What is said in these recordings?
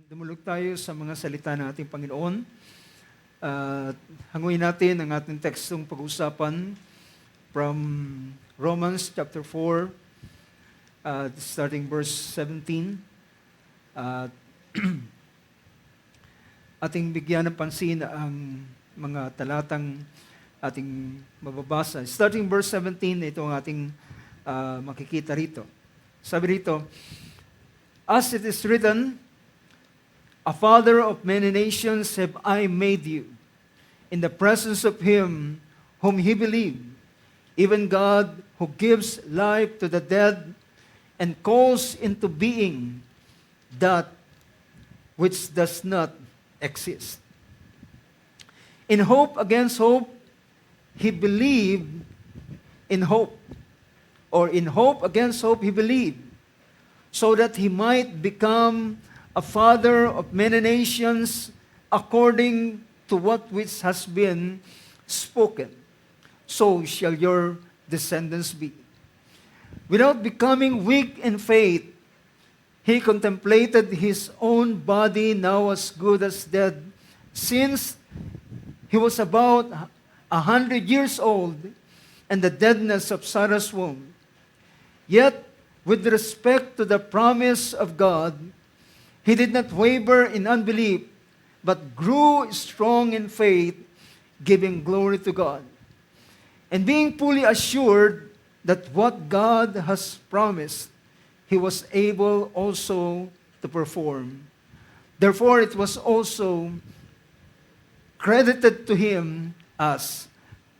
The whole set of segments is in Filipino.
Dumulog tayo sa mga salita ng ating Panginoon. Hanguin natin ang ating tekstong pag-usapan from Romans chapter 4, starting verse 17. Ating bigyan ng pansin ang mga talatang ating mababasa. Starting verse 17, ito ang ating makikita rito. Sabi rito, "As it is written, a father of many nations have I made you, in the presence of him whom he believed, even God who gives life to the dead and calls into being that which does not exist. In hope against hope, he believed in hope, or in hope against hope he believed, so that he might become a father of many nations, according to what which has been spoken. So shall your descendants be. Without becoming weak in faith, he contemplated his own body now as good as dead, since he was about 100 years old, and the deadness of Sarah's womb. Yet, with respect to the promise of God, he did not waver in unbelief, but grew strong in faith, giving glory to God, and being fully assured that what God has promised, he was able also to perform. Therefore, it was also credited to him as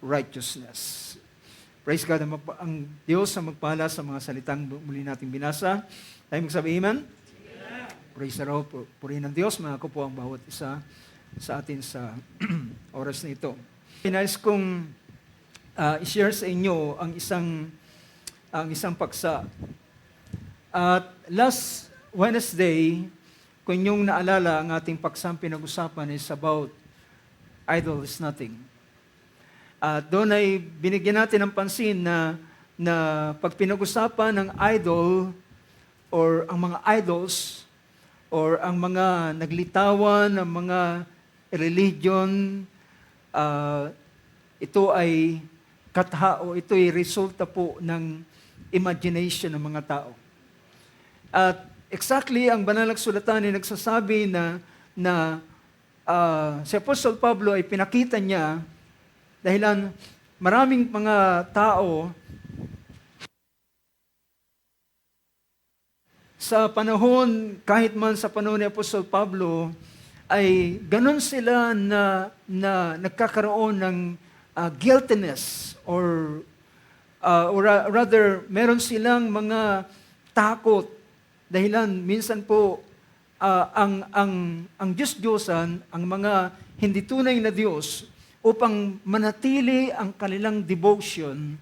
righteousness." Praise God, ang Diyos ang magpala sa mga salitang muli nating binasa. Tayo magsabi, amen? Praise the Lord. Purihin ng Diyos, mga ko po ang bawat isa sa atin sa oras na ito. Pinais kong i-share sa inyo ang isang paksa. At last Wednesday, kung inyong naalala, ang ating paksang pinag-usapan is about idol is nothing. At doon ay binigyan natin ng pansin na pag pinag-usapan ng idol or ang mga idols, or ang mga naglitawan, ang mga religion, ito ay katao, ito ay resulta po ng imagination ng mga tao. At exactly ang banal na kasulatan ay nagsasabi na si Apostol Pablo ay pinakita niya dahilan maraming mga tao sa panahon, kahit man sa panahon ni Apostol Pablo, ay ganun sila na nagkakaroon ng guiltiness or rather, meron silang mga takot. Dahilan, minsan po, ang Diyos-Diyosan, ang mga hindi tunay na Diyos, upang manatili ang kanilang devotion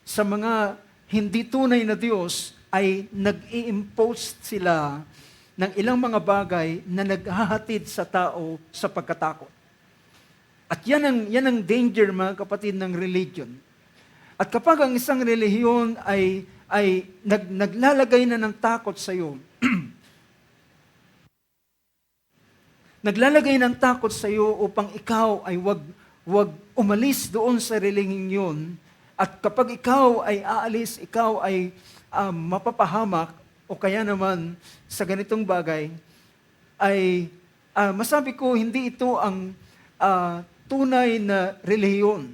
sa mga hindi tunay na Diyos, ay nag-i-impose sila ng ilang mga bagay na naghahatid sa tao sa pagkatakot. At yan ang danger, mga kapatid, ng religion. At kapag ang isang relihiyon ay naglalagay na ng takot sa iyo, naglalagay ng takot sa iyo upang ikaw ay wag umalis doon sa relihiyon yun, at kapag ikaw ay aalis, ikaw ay mapapahamak o kaya naman sa ganitong bagay, ay masabi ko, hindi ito ang tunay na relihiyon.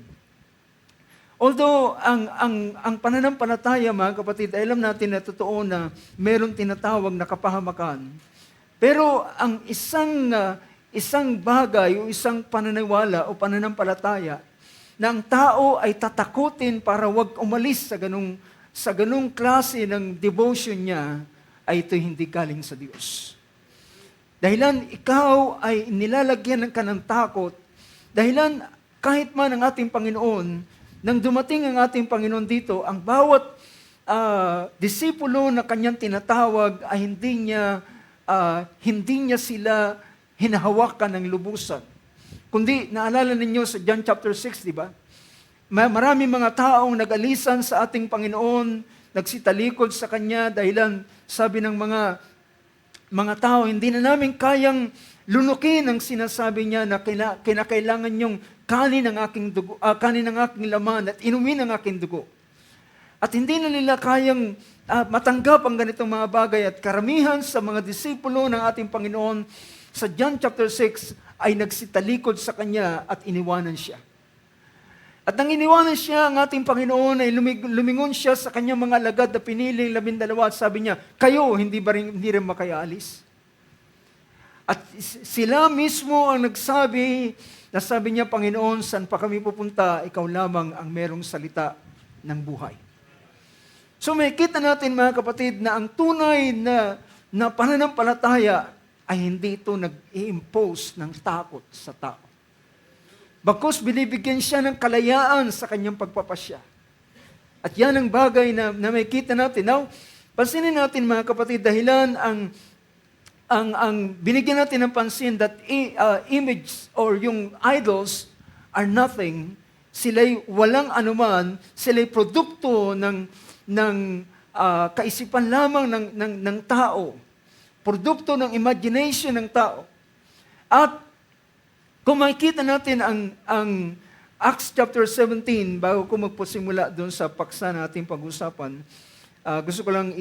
Although ang pananampalataya, mga kapatid, alam natin na totoo na meron tinatawag na kapahamakan. Pero ang isang bagay o isang pananiwala o pananampalataya na ang tao ay tatakutin para wag umalis sa ganung klase ng devotion niya, ay ito hindi galing sa Diyos. Dahilan ikaw ay nilalagyan ka ng takot, dahilan kahit man ang ating Panginoon, nang dumating ang ating Panginoon dito, ang bawat disipulo na kanyang tinatawag ay hindi niya sila hinahawakan ng lubusan. Kundi, naalala ninyo sa John chapter 6, di ba? Marami mga taong nag-alisan sa ating Panginoon, nagsitalikod sa Kanya dahilan sabi ng mga mga tao, hindi na namin kayang lunukin ang sinasabi niya na kinakailangan yung kanin ng aking dugo, kanin ng aking laman at inumin ang aking dugo. At hindi na nila kayang matanggap ang ganitong mga bagay at karamihan sa mga disipulo ng ating Panginoon sa John chapter 6 ay nagsitalikod sa Kanya at iniwanan siya. At nang iniwanan siya ang ating Panginoon ay lumingon siya sa kanyang mga alagad na piniling 12 at sabi niya, kayo hindi rin makayaalis? At sila mismo ang nagsabi, sabi niya, Panginoon, saan pa kami pupunta? Ikaw lamang ang merong salita ng buhay. So may kita natin mga kapatid na ang tunay na pananampalataya ay hindi ito nag-i-impose ng takot sa tao. Bagkus binibigyan siya ng kalayaan sa kanyang pagpapasya. At yan ang bagay na may kita natin. Now, pansinin natin mga kapatid, dahilan ang binigyan natin ng pansin that image or yung idols are nothing. Sila'y walang anuman, sila'y produkto ng kaisipan lamang ng tao. Produkto ng imagination ng tao. At kung makikita natin ang Acts chapter 17, bago ko magpasimula doon sa paksa na ating pag-usapan, gusto ko lang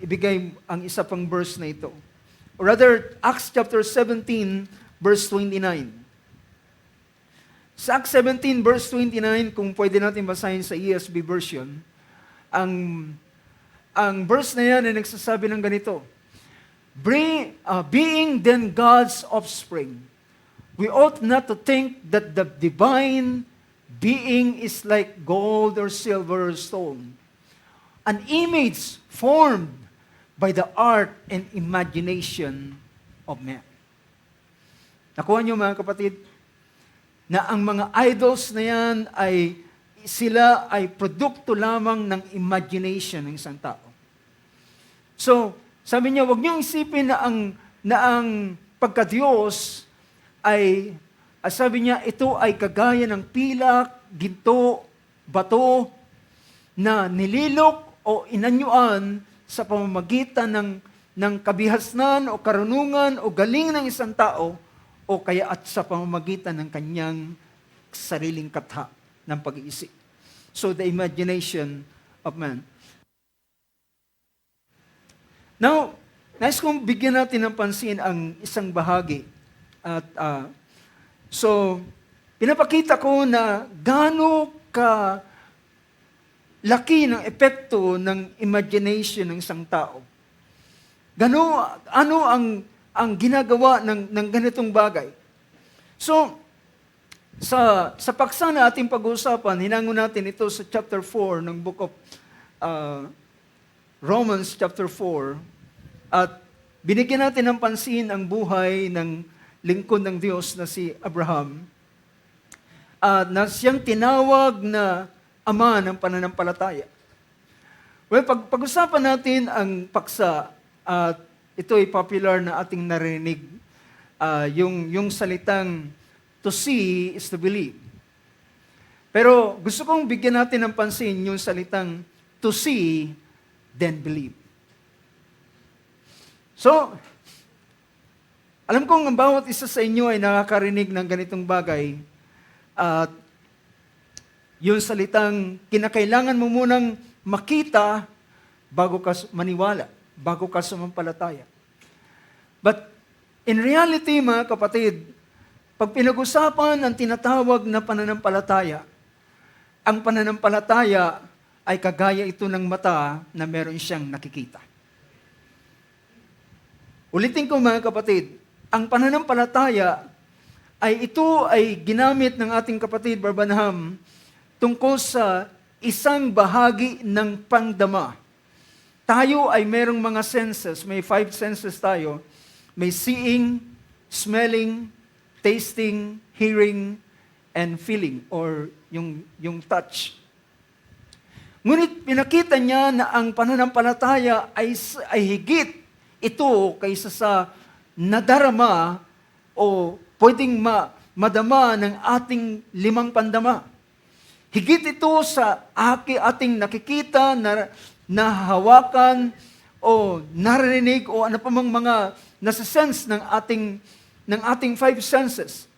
ibigay ang isa pang verse na ito. Or rather, Acts chapter 17, verse 29. Sa Acts 17, verse 29, kung pwede natin basahin sa ESV version, ang verse na yan ay nagsasabi ng ganito, being then God's offspring, we ought not to think that the divine being is like gold or silver or stone, an image formed by the art and imagination of man. Nakuha niyo mga kapatid, na ang mga idols na yan sila ay produkto lamang ng imagination ng isang tao. So, sabi niya, huwag niyong isipin na ang pagka-Diyos ay, sabi niya, ito ay kagaya ng pilak, ginto, bato, na nililok o inanyuan sa pamamagitan ng kabihasnan o karunungan o galing ng isang tao o kaya at sa pamamagitan ng kanyang sariling katha ng pag-iisip. So, the imagination of man. Now, nais kong bigyan natin ng pansin ang isang bahagi. At so, pinapakita ko na gaano ka laki ng epekto ng imagination ng isang tao. Ano ang ginagawa ng ganitong bagay? So, sa paksa na ating pag-uusapan, hinango natin ito sa chapter 4 ng book of Romans chapter 4, at binigyan natin ng pansin ang buhay ng lingkod ng Diyos na si Abraham, na siyang tinawag na ama ng pananampalataya. Well, pag-usapan natin ang paksa, at ito ay popular na ating narinig, yung salitang to see is to believe. Pero gusto kong bigyan natin ng pansin yung salitang to see, then believe. So, alam kong ang bawat isa sa inyo ay nakakarinig ng ganitong bagay. At yung salitang kinakailangan mo munang makita bago ka maniwala, bago ka sumampalataya. But in reality, mga kapatid, pag pinag-usapan ang tinatawag na pananampalataya, ang pananampalataya ay kagaya ito ng mata na meron siyang nakikita. Ulitin ko mga kapatid, ang pananampalataya ito ay ginamit ng ating kapatid Barbanham tungkol sa isang bahagi ng pangdama. Tayo ay merong mga senses, may 5 senses tayo. May seeing, smelling, tasting, hearing, and feeling, or yung touch. Ngunit pinakita niya na ang pananampalataya ay higit ito kaysa sa nadarama o pwedeng madama ng ating 5 pandama. Higit ito sa ating nakikita na hawakan o narinig o ano pa mang mga nasa-sense ng ating five senses.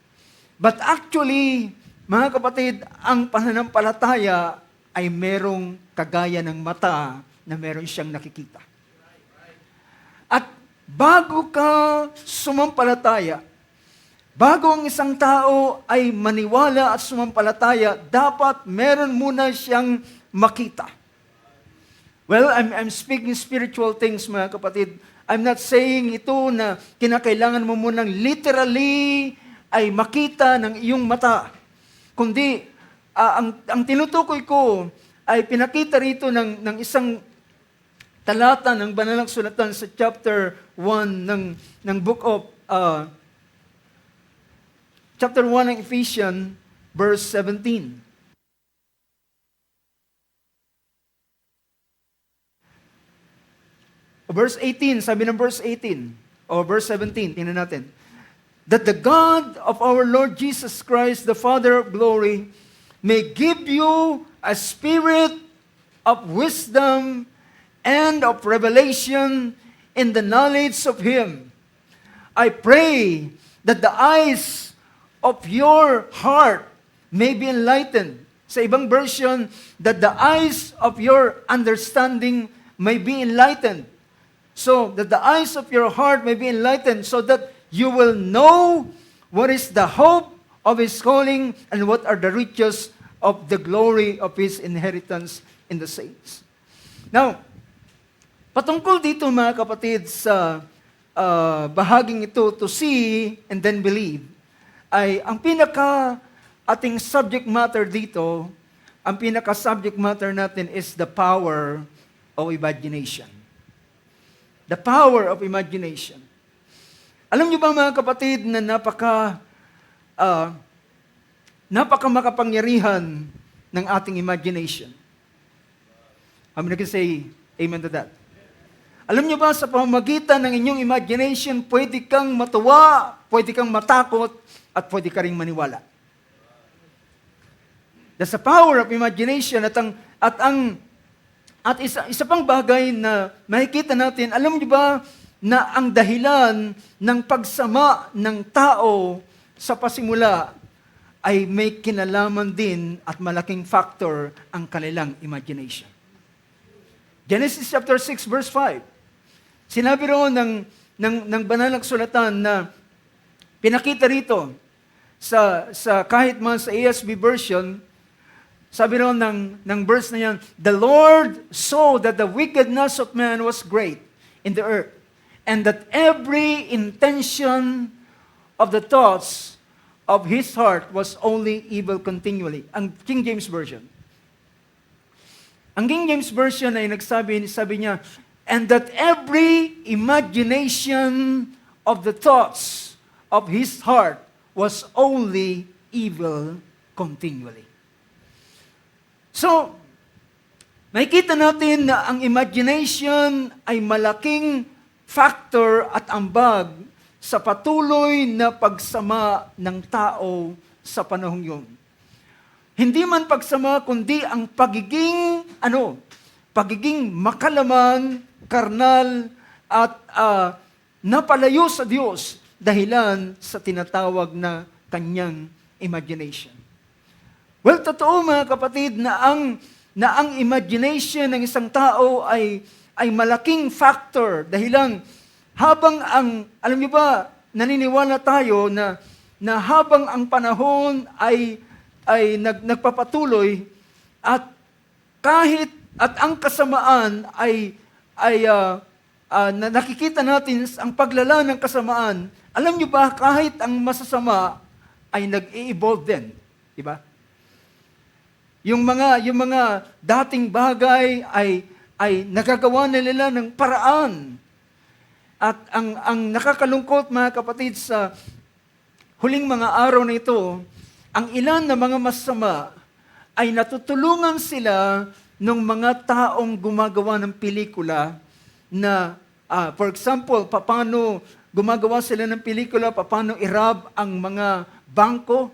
But actually, mga kapatid, ang pananampalataya ay merong kagaya ng mata na meron siyang nakikita. At bago ka sumampalataya, bago ang isang tao ay maniwala at sumampalataya, dapat meron muna siyang makita. Well, I'm speaking spiritual things, mga kapatid. I'm not saying ito na kinakailangan mo munang literally ay makita ng iyong mata. Kundi, ang tinutukoy ko ay pinakita rito ng isang talata ng Banal na Kasulatan sa chapter 1 ng book of chapter 1 ng Ephesians, verse 17. Verse 18, sabi ng verse 18, o verse 17, tingnan natin. That the God of our Lord Jesus Christ, the Father of glory, may give you a spirit of wisdom and of revelation in the knowledge of Him. I pray that the eyes of your heart may be enlightened. Sa ibang version, that the eyes of your understanding may be enlightened. So that the eyes of your heart may be enlightened, so that you will know what is the hope of His calling and what are the riches of the glory of His inheritance in the saints. Now, patungkol dito mga kapatid sa bahaging ito, to see and then believe, ay ang ating subject matter dito, ang subject matter natin is the power of imagination. The power of imagination. Alam niyo ba mga kapatid na napaka makapangyarihan ng ating imagination? How many can say amen to that? Alam niyo ba sa pamamagitan ng inyong imagination, pwede kang matuwa, pwede kang matakot, at pwede ka ring maniwala. That's the power of imagination at isa pang bagay na makikita natin, alam niyo ba na ang dahilan ng pagsama ng tao sa pasimula ay may kinalaman din at malaking factor ang kanilang imagination. Genesis chapter 6 verse 5. Sinabi roon ng Banal na Kasulatan na pinakita rito sa kahit man sa ESV version, sabi roon ng verse na yan, the Lord saw that the wickedness of man was great in the earth, and that every intention of the thoughts of his heart was only evil continually. Ang King James Version. Ang King James Version ay sabi niya, and that every imagination of the thoughts of his heart was only evil continually. So, makikita natin na ang imagination ay malaking factor at ambag sa patuloy na pagsama ng tao sa panahong yun. Hindi man pagsama, kundi ang pagiging makalaman, karnal, at napalayo sa Diyos dahilan sa tinatawag na kanyang imagination. Well, totoo mga kapatid na ang imagination ng isang tao ay malaking factor dahilan habang alam niyo ba, naniniwala tayo na habang ang panahon ay nagpapatuloy at ang kasamaan ay nakikita natin ang paglala ng kasamaan. Alam niyo ba, kahit ang masasama ay nag-i-evolve din, di ba? Yung mga dating bagay ay nagagawa na nila ng paraan. At ang nakakalungkot mga kapatid sa huling mga araw na ito, ang ilan na mga masama ay natutulungan sila ng mga taong gumagawa ng pelikula na, for example, paano gumagawa sila ng pelikula, paano i-rob ang mga bangko,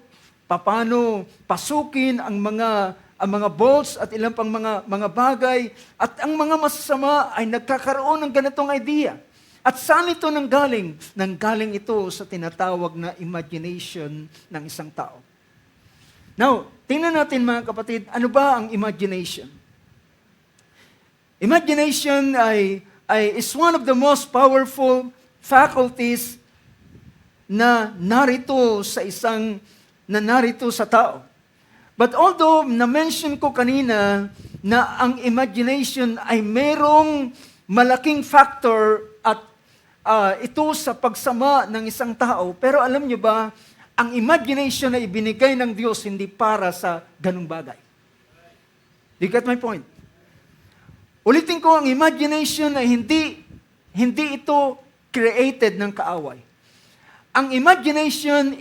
paano pasukin ang mga ang mga bolts at ilang pang mga bagay, at ang mga masasama ay nagkakaroon ng ganitong idea. At saan ito nanggaling? Nanggaling ito sa tinatawag na imagination ng isang tao. Now, tingnan natin mga kapatid, ano ba ang imagination? Imagination is one of the most powerful faculties na narito sa tao. But although na-mention ko kanina na ang imagination ay merong malaking factor at ito sa pagsama ng isang tao, pero alam nyo ba, ang imagination na ibinigay ng Diyos hindi para sa ganung bagay. Do you get my point? Ulitin ko, ang imagination ay hindi ito created ng kaaway. Ang imagination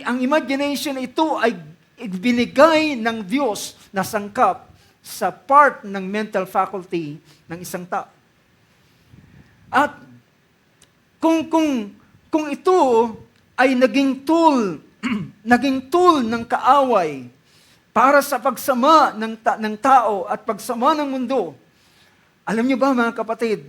ito ay ibinigay ng Diyos na sangkap sa part ng mental faculty ng isang tao. At kung ito ay naging tool ng kaaway para sa pagsama ng tao at pagsama ng mundo, alam niyo ba mga kapatid,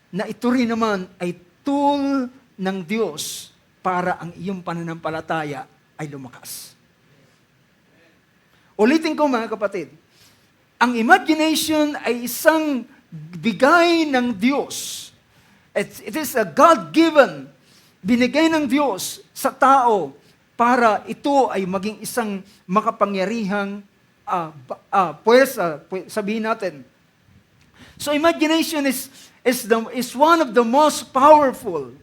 na ito rin naman ay tool ng Diyos para ang iyong pananampalataya ay lumakas. Ulitin ko mga kapatid, ang imagination ay isang bigay ng Diyos. It is a God-given, binigay ng Diyos sa tao para ito ay maging isang makapangyarihang puwersa, sabihin natin. So imagination is one of the most powerful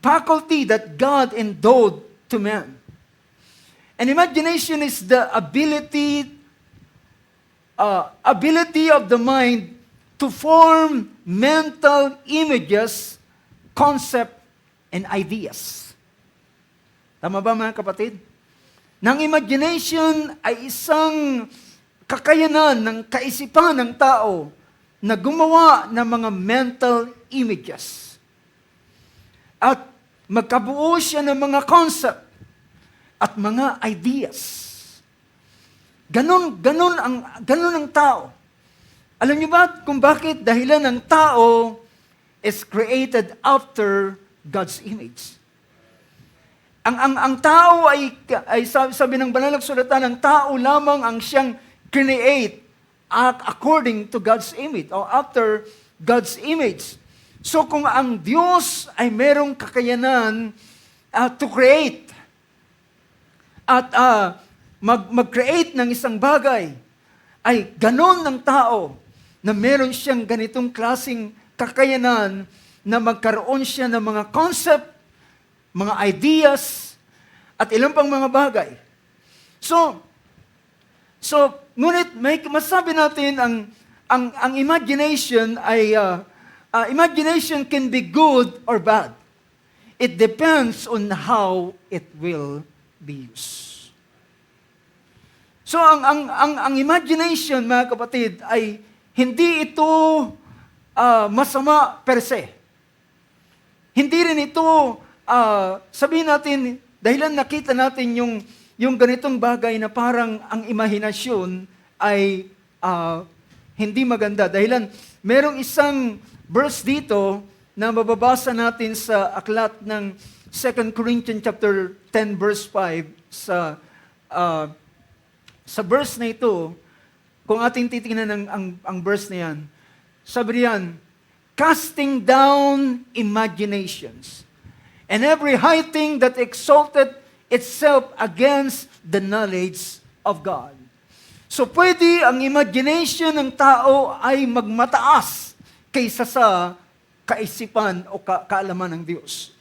faculty that God endowed to man. And imagination is the ability of the mind to form mental images, concept, and ideas. Tama ba mga kapatid? Nang imagination ay isang kakayanan ng kaisipan ng tao na gumawa ng mga mental images. At magkabuo siya ng mga concept at mga ideas. Ganon ang tao. Alam niyo ba kung bakit? Dahilan ng tao is created after God's image. Ang tao ay sabi ng banal na kasulatan, ang tao lamang ang siyang create according to God's image or after God's image. So kung ang Diyos ay merong kakayanan to create at mag-create ng isang bagay, ay ganon ng tao na meron siyang ganitong klaseng kakayanan na magkaroon siya ng mga concept, mga ideas, at ilang pang mga bagay. So ngunit masabi natin ang imagination ay imagination can be good or bad. It depends on how it will be used. So ang imagination, mga kapatid, ay hindi ito masama per se. Hindi rin ito sabihin natin, dahilan nakita natin yung ganitong bagay na parang ang imahinasyon ay hindi maganda. Dahilan, merong isang verse dito na mababasa natin sa aklat ng 2 Corinthians chapter 10 verse 5 sa verse na ito. Kung ating titingnan ang verse na yan, sabi riyan, casting down imaginations and every high thing that exalted itself against the knowledge of God. So pwede ang imagination ng tao ay magmataas kaysa sa kaisipan o kaalaman ng Diyos.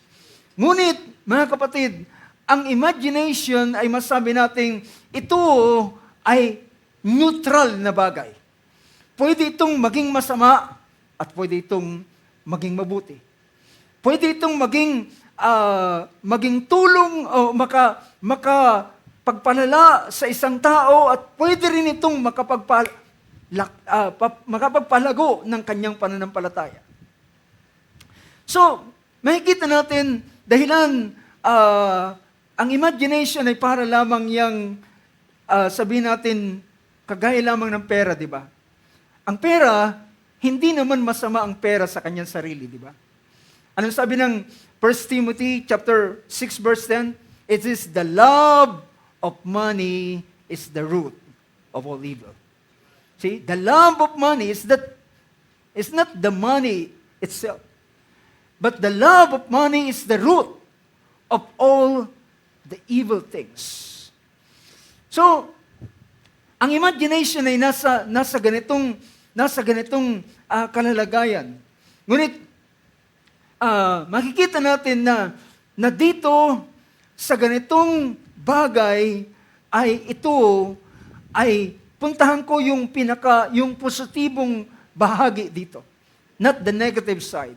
Ngunit, mga kapatid, ang imagination ay masabi nating ito ay neutral na bagay. Pwede itong maging masama at pwede itong maging mabuti. Pwede itong maging tulong o makapagpalala sa isang tao at pwede rin itong makapagpalago ng kanyang pananampalataya. So, makikita natin dahilan ang imagination ay para lamang yang sabihin natin kagaya lamang ng pera, di ba? Ang pera, hindi naman masama ang pera sa kanyang sarili, di ba? Anong sabi ng 1 Timothy chapter 6 verse 10? It is the love of money is the root of all evil. See, the love of money is not the money itself. But the love of money is the root of all the evil things. So, ang imagination ay nasa ganitong kalalagayan. Ngunit makikita natin na dito sa ganitong bagay ay ito ay puntahan ko yung positibong bahagi dito, not the negative side.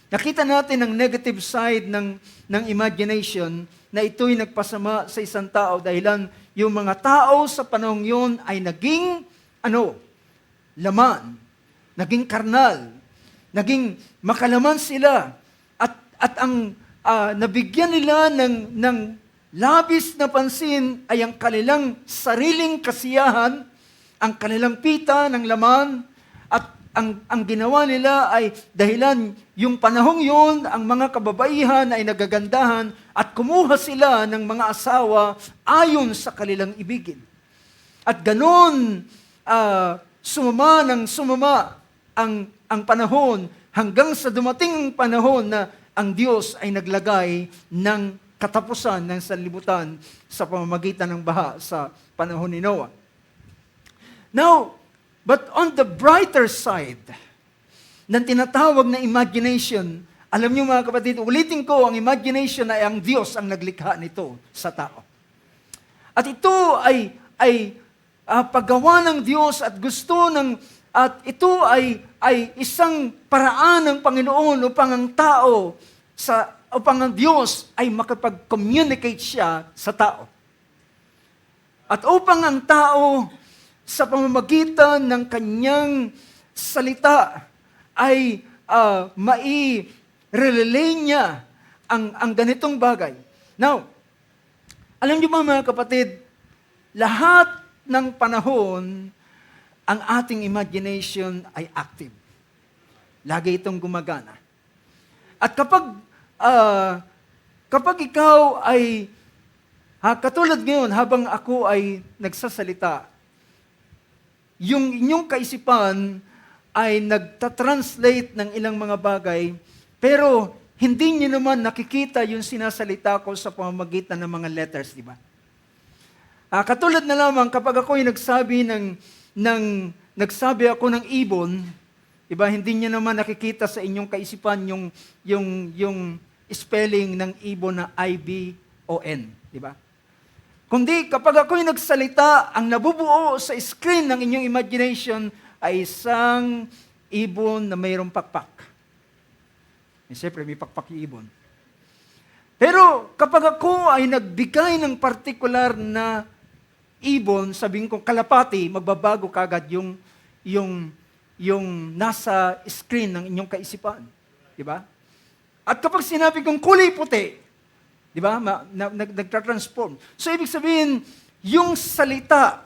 Nakita natin ang negative side ng imagination na ito'y nagpasama sa isang tao dahilan yung mga tao sa panahong yun ay naging laman, naging karnal, naging makalaman sila at ang nabigyan nila ng labis na pansin ay ang kanilang sariling kasiyahan, ang kanilang pita ng laman, at ang ginawa nila ay dahilan yung panahong yun, ang mga kababaihan ay nagagandahan at kumuha sila ng mga asawa ayon sa kanilang ibigin. At ganon, sumama ang panahon hanggang sa dumating ang panahon na ang Diyos ay naglagay ng katapusan ng sanlibutan sa pamamagitan ng baha sa panahon ni Noah. Now, but on the brighter side ng tinatawag na imagination, alam niyo mga kapatid, ulitin ko, ang imagination ay ang Diyos ang naglikha nito sa tao. At ito ay paggawa ng Diyos at ito ay isang paraan ng Panginoon upang ang tao upang ang Diyos ay makapag-communicate siya sa tao. At upang ang tao sa pamamagitan ng kanyang salita ay mai-relay niya ang ganitong bagay. Now, alam niyo ba mga kapatid, lahat ng panahon, ang ating imagination ay active. Lagi itong gumagana. At kapag ikaw ay, katulad ngayon, habang ako ay nagsasalita, yung inyong kaisipan ay nagtatranslate ng ilang mga bagay, pero hindi niyo naman nakikita yung sinasalita ko sa pamamagitan ng mga letters, di ba? Katulad na lamang kapag ako ay nagsabi ako ng ibon, di ba? Hindi niyo naman nakikita sa inyong kaisipan yung spelling ng ibon na I-B-O-N, di ba? Kundi kapag ako'y nagsalita, ang nabubuo sa screen ng inyong imagination ay isang ibon na mayroong pakpak. Siyempre, may pakpak yung ibon. Pero kapag ako ay nagbigay ng partikular na ibon, sabihin ko kalapati, magbabago kagad yung nasa screen ng inyong kaisipan. Di ba? At kapag sinabi kong kulay puti, di ba? Nagtra-transform. So, ibig sabihin, yung salita,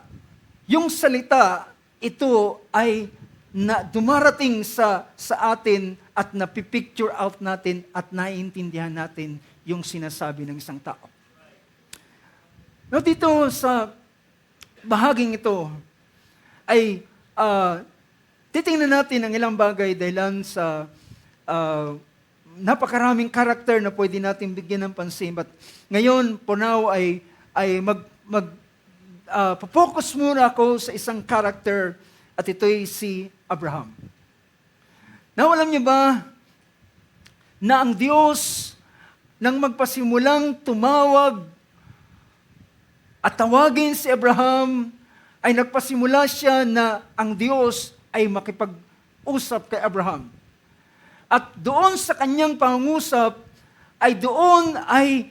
ito ay dumarating sa atin at napipicture out natin at naiintindihan natin yung sinasabi ng isang tao. Now, dito sa bahaging ito, ay titingnan natin ang ilang bagay dahilan sa napakaraming karakter na pwede natin bigyan ng pansin. But ngayon, for now, ay focus muna ako sa isang karakter at ito'y si Abraham. Now, alam niyo ba na ang Diyos nang magpasimulang tumawag at tawagin si Abraham, ay nagpasimula siya na ang Diyos ay makipag-usap kay Abraham. At doon sa kanyang pangungusap, ay doon ay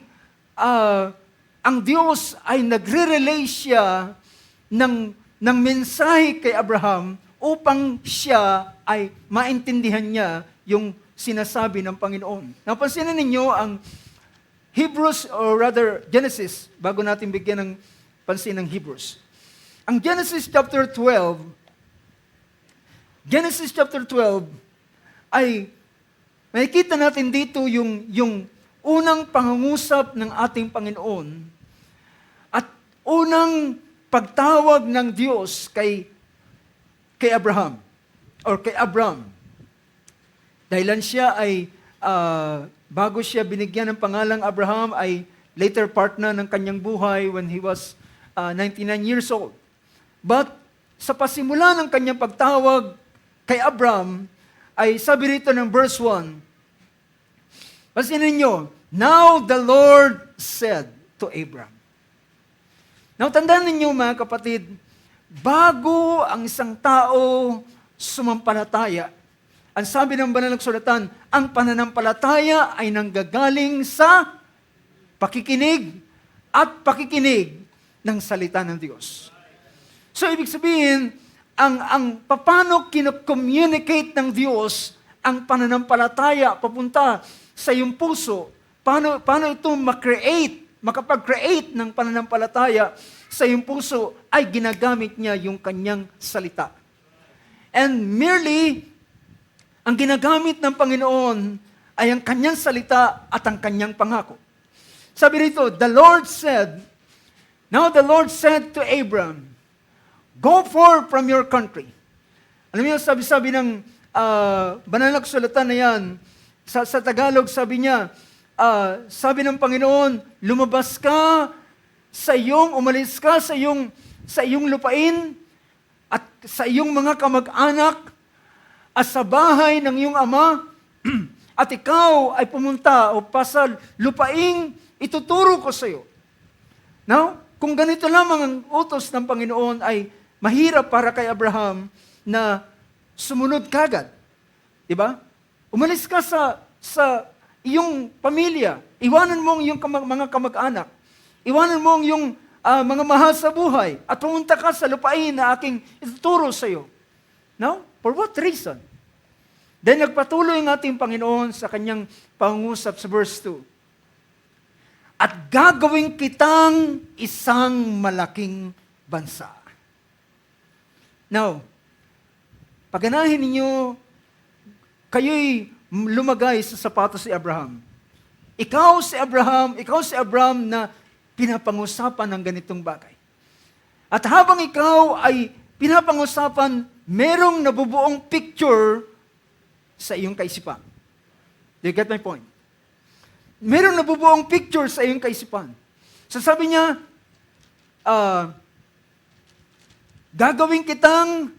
ang Diyos ay nagre-relay siya ng mensahe kay Abraham upang siya ay maintindihan niya yung sinasabi ng Panginoon. Napansinin ninyo ang Hebrews, or rather Genesis, bago natin bigyan ng pansin ng Hebrews. Ang Genesis chapter 12 ay makikita natin dito yung unang pangungusap ng ating Panginoon at unang pagtawag ng Diyos kay Abraham or kay Abram. Dahilan siya ay bago siya binigyan ng pangalang Abraham ay later part na ng kanyang buhay when he was 99 years old. But sa pasimula ng kanyang pagtawag kay Abram ay sabi rito ng verse 1, pansinin ninyo, now the Lord said to Abram. Now, tandaan ninyo mga kapatid, bago ang isang tao sumampalataya, ang sabi ng banal na kasulatan, ang pananampalataya ay nanggagaling sa pakikinig at pakikinig ng salita ng Diyos. So, ibig sabihin, ang paano kino-communicate ng Diyos ang pananampalataya papunta sa iyong puso, paano ito makapag-create ng pananampalataya sa iyong puso, ay ginagamit niya yung kanyang salita. And merely, ang ginagamit ng Panginoon ay ang kanyang salita at ang kanyang pangako. Sabi rito, now the Lord said to Abram, go forth from your country. Alam niyo, sabi ng banal na kasulatan na yan, sa Tagalog, sabi niya, sabi ng Panginoon, umalis ka sa iyong lupain at sa iyong mga kamag-anak at sa bahay ng iyong ama at ikaw ay pumunta o pasal lupaing ituturo ko sa iyo. Now, kung ganito lamang ang utos ng Panginoon ay mahirap para kay Abraham na sumunod kagad. Diba? Umalis ka sa iyong pamilya. Iwanan mo yung mga kamag-anak. Iwanan mo yung mga mahal sa buhay. At pumunta ka sa lupain na aking ituturo sa iyo. Now, for what reason? Then nagpatuloy ang ating Panginoon sa kanyang pangungusap sa verse 2. At gagawin kitang isang malaking bansa. Now, paganahin ninyo, kayo'y lumagay sa sapatos si Abraham. Ikaw si Abraham na pinapangusapan ng ganitong bagay. At habang ikaw ay pinapangusapan, merong nabubuong picture sa iyong kaisipan. Do you get my point? Merong nabubuong picture sa iyong kaisipan. So sabi niya, gagawin kitang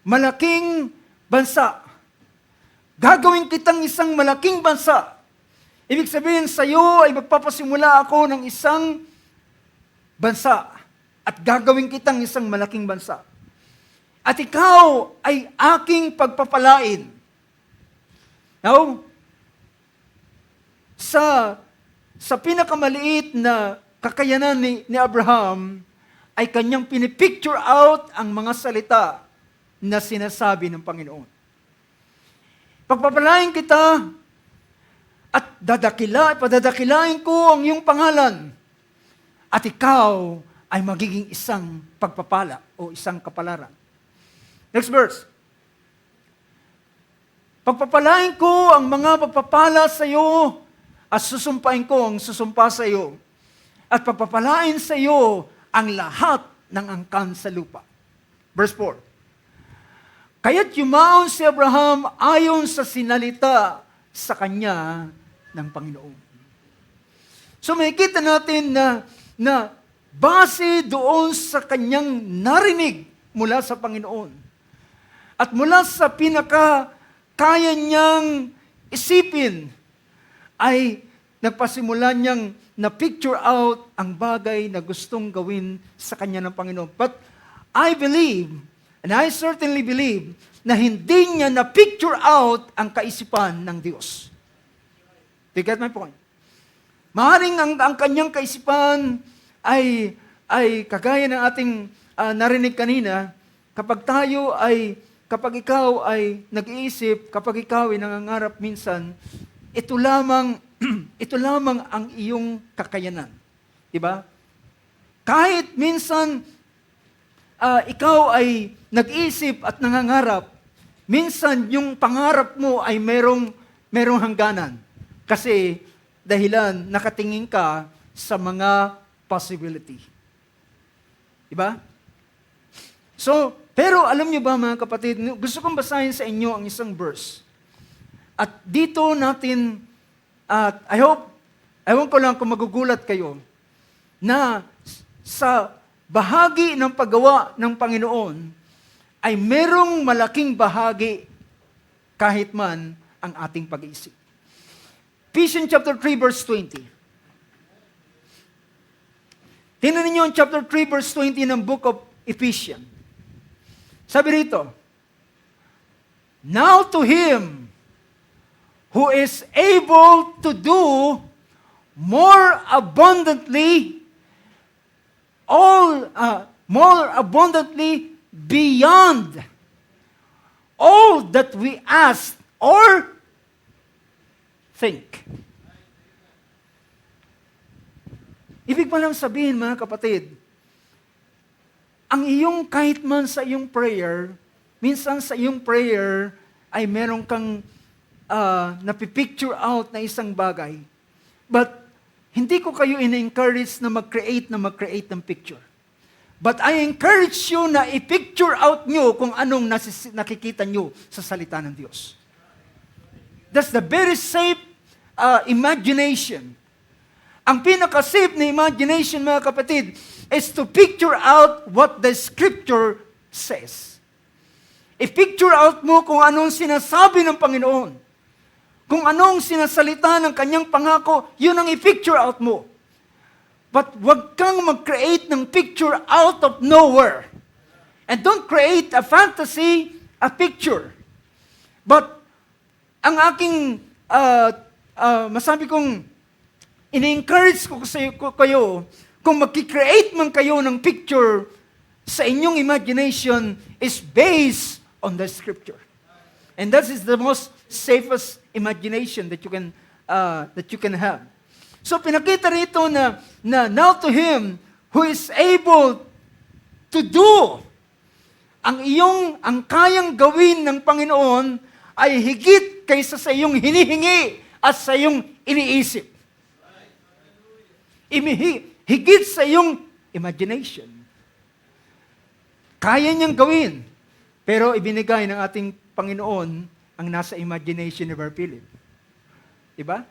malaking bansa. Gagawin kitang isang malaking bansa. Ibig sabihin, sa iyo ay magpapasimula ako ng isang bansa. At gagawin kitang isang malaking bansa. At ikaw ay aking pagpapalain. Now, sa pinakamaliit na kakayanan ni Abraham, ay kanyang pinipicture out ang mga salita na sinasabi ng Panginoon. Pagpapalain kita at padadakilain ko ang iyong pangalan at ikaw ay magiging isang pagpapala o isang kapalaran. Next verse. Pagpapalain ko ang mga pagpapala sa iyo at susumpain ko ang susumpa sa iyo at pagpapalain sa iyo ang lahat ng angkan sa lupa. Verse 4. Kaya't yumaon si Abraham ayon sa sinalita sa kanya ng Panginoon. So makikita natin na base doon sa kanyang narinig mula sa Panginoon at mula sa kaya niyang isipin ay nagpasimula niyang na-picture out ang bagay na gustong gawin sa kanya ng Panginoon. But I believe, and I certainly believe, na hindi niya na-picture out ang kaisipan ng Diyos. Do you get my point? Maaaring ang kanyang kaisipan ay kagaya ng ating narinig kanina, kapag ikaw ay nag-iisip, kapag ikaw ay nangangarap minsan, ito lamang ang iyong kakayanan. Diba? Kahit minsan, ikaw ay nag-isip at nangangarap, minsan yung pangarap mo ay merong hangganan. Kasi dahilan nakatingin ka sa mga possibility. Diba? So, pero alam niyo ba mga kapatid, gusto kong basahin sa inyo ang isang verse. At dito natin, at ewan ko lang kung magugulat kayo, na sa bahagi ng paggawa ng Panginoon, ay merong malaking bahagi kahit man ang ating pag-iisip. Ephesians chapter 3 verse 20. Tingnan ninyo ang chapter 3 verse 20 ng book of Ephesians. Sabi rito, now to Him who is able to do more abundantly beyond all that we ask or think. Ibig pa lang sabihin, mga kapatid, ang iyong kahit man sa iyong prayer, minsan sa iyong prayer ay meron kang napipicture out na isang bagay. But hindi ko kayo in-encourage na mag-create ng picture. But I encourage you na i-picture out nyo kung anong nakikita nyo sa salita ng Diyos. That's the very safe imagination. Ang pinaka-safe na imagination, mga kapatid, is to picture out what the Scripture says. I-picture out mo kung anong sinasabi ng Panginoon. Kung anong sinasalita ng kanyang pangako, yun ang i-picture out mo. But wag kang mag-create ng picture out of nowhere. And don't create a fantasy, a picture. But ang aking masabi kong ini-encourage ko kayo, kung mag-create man kayo ng picture sa inyong imagination is based on the Scripture. And that is the most safest imagination that you can have. So pinakita rito na now to Him who is able to do ang kayang gawin ng Panginoon ay higit kaysa sa iyong hinihingi at sa iyong iniisip. Higit sa iyong imagination. Kaya niyang gawin, pero ibinigay ng ating Panginoon ang nasa imagination of our Philip. Diba?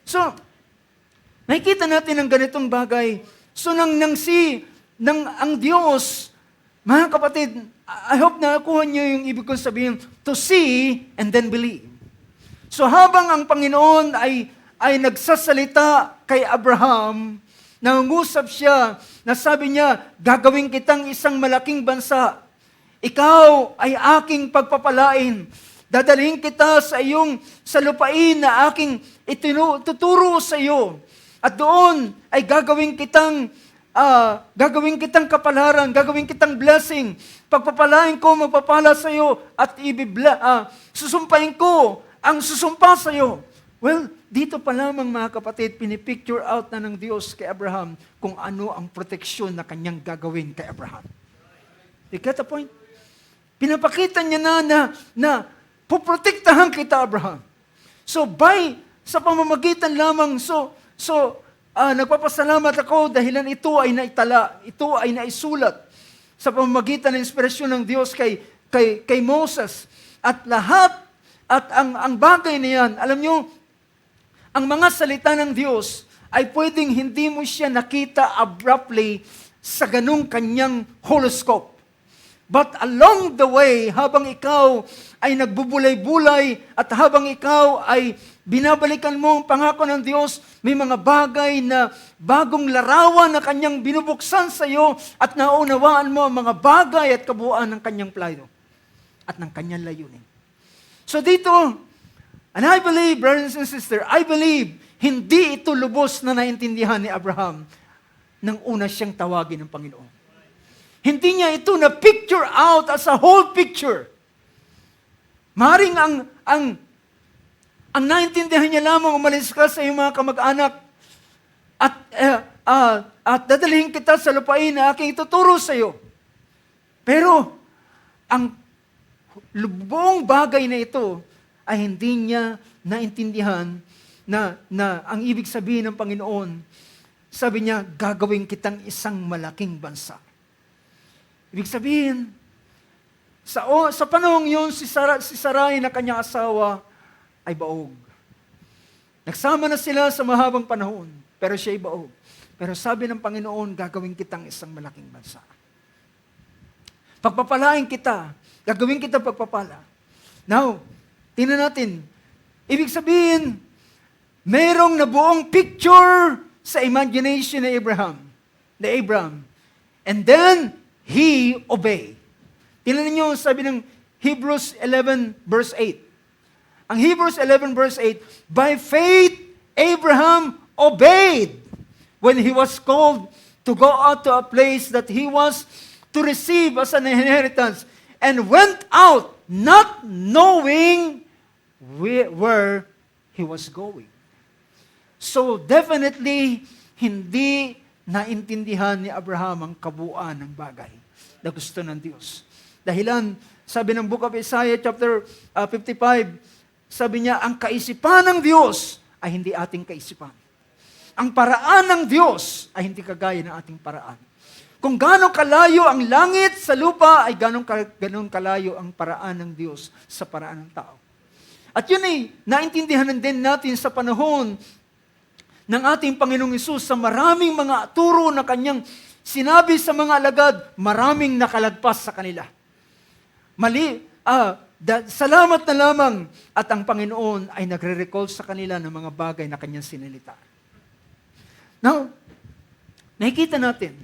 So, nakikita natin ang ganitong bagay. So, ang Diyos, mga kapatid, I hope na nakuha niyo yung ibig kong sabihin, to see and then believe. So, habang ang Panginoon ay nagsasalita kay Abraham, nangungusap siya, nasabi niya, gagawin kitang isang malaking bansa. Ikaw ay aking pagpapalain. Dadalhin kita sa lupain na aking ituturo sa iyo. At doon ay gagawin kitang kapalaran, gagawin kitang blessing. Pagpapalain ko, magpapala sa iyo at susumpain ko ang susumpa sa iyo. Well, dito pa lamang mga kapatid, pinipicture out na ng Diyos kay Abraham kung ano ang proteksyon na kanyang gagawin kay Abraham. You get the point? Pinapakita niya na puprotektahan kita, Abraham. So, sa pamamagitan lamang, nagpapasalamat ako dahilan ito ay naitala, ito ay naisulat sa pamamagitan ng inspirasyon ng Diyos kay Moses. At ang bagay na yan, alam nyo, ang mga salita ng Diyos ay pwedeng hindi mo siya nakita abruptly sa ganung kanyang horoscope. But along the way, habang ikaw ay nagbubulay-bulay at habang ikaw ay binabalikan mo ang pangako ng Diyos, may mga bagay na bagong larawan na kanyang binubuksan sa iyo at naunawaan mo ang mga bagay at kabuuan ng kanyang plano at ng kanyang layunin. So dito, and I believe, brothers and sisters, I believe, hindi ito lubos na naintindihan ni Abraham nang una siyang tawagin ng Panginoon. Hindi niya ito na picture out as a whole picture. Maring ang naintindihan niya lamang, umalis ka sa iyong mga kamag-anak at dadalhin kita sa lupain na aking ituturo sa iyo. Pero, ang buong bagay na ito ay hindi niya naintindihan na ang ibig sabihin ng Panginoon, sabi niya, gagawin kitang isang malaking bansa. Ibig sabihin, sa panahong yun, si Sarai na kanyang asawa ay baog. Nagsama na sila sa mahabang panahon, pero siya ay baog. Pero sabi ng Panginoon, gagawin kitang isang malaking bansa. Pagpapalain kita, gagawin kita pagpapala. Now, tingnan natin, ibig sabihin, mayroong nabuong picture sa imagination ni Abraham. And then, he obeyed. Tingnan niyo, sabi ng Hebrews 11 verse 8. Ang Hebrews 11 verse 8, by faith, Abraham obeyed when he was called to go out to a place that he was to receive as an inheritance, and went out not knowing where he was going. So definitely, hindi naintindihan ni Abraham ang kabuuan ng bagay na gusto ng Diyos. Dahilan, sabi ng Book of Isaiah chapter 55, sabi niya, ang kaisipan ng Diyos ay hindi ating kaisipan. Ang paraan ng Diyos ay hindi kagaya ng ating paraan. Kung gano'ng kalayo ang langit sa lupa, ay gano'ng kalayo ang paraan ng Diyos sa paraan ng tao. At yun ay naintindihan din natin sa panahon ng ating Panginoong Hesus sa maraming mga turo na kanyang sinabi sa mga alagad, maraming nakalagpas sa kanila. Salamat na lamang at ang Panginoon ay nagre-recall sa kanila ng mga bagay na kanyang sinilita. Now, nakikita natin,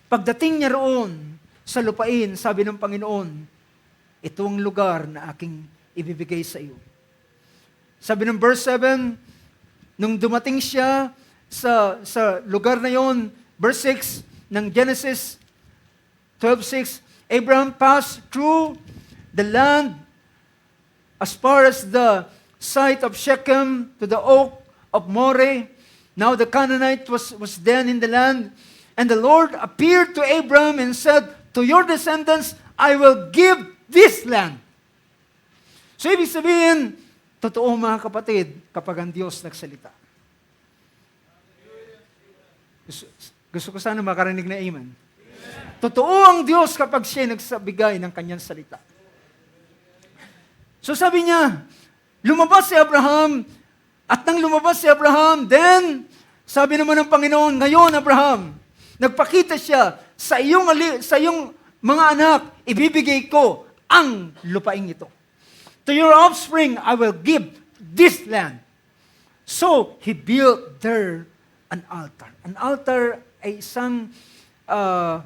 pagdating niya roon sa lupain, sabi ng Panginoon, ito ang lugar na aking ibibigay sa iyo. Sabi ng verse 7, nung dumating siya sa lugar na yon, verse 6 ng Genesis 12:6, Abraham passed through the land as far as the site of Shechem to the oak of Moreh. Now the Canaanite was then in the land, and the Lord appeared to Abraham and said, to your descendants, I will give this land. So ibig sabihin, totoo mga kapatid, kapag ang Diyos nagsalita. Gusto ko sana makarinig na amen. Totoo ang Diyos kapag siya nagsabigay ng kanyang salita. So sabi niya, lumabas si Abraham, at nang lumabas si Abraham, then, sabi naman ng Panginoon, ngayon Abraham, nagpakita siya sa iyong mga anak, ibibigay ko ang lupaing ito. To your offspring, I will give this land. So, he built there an altar. An altar ay isang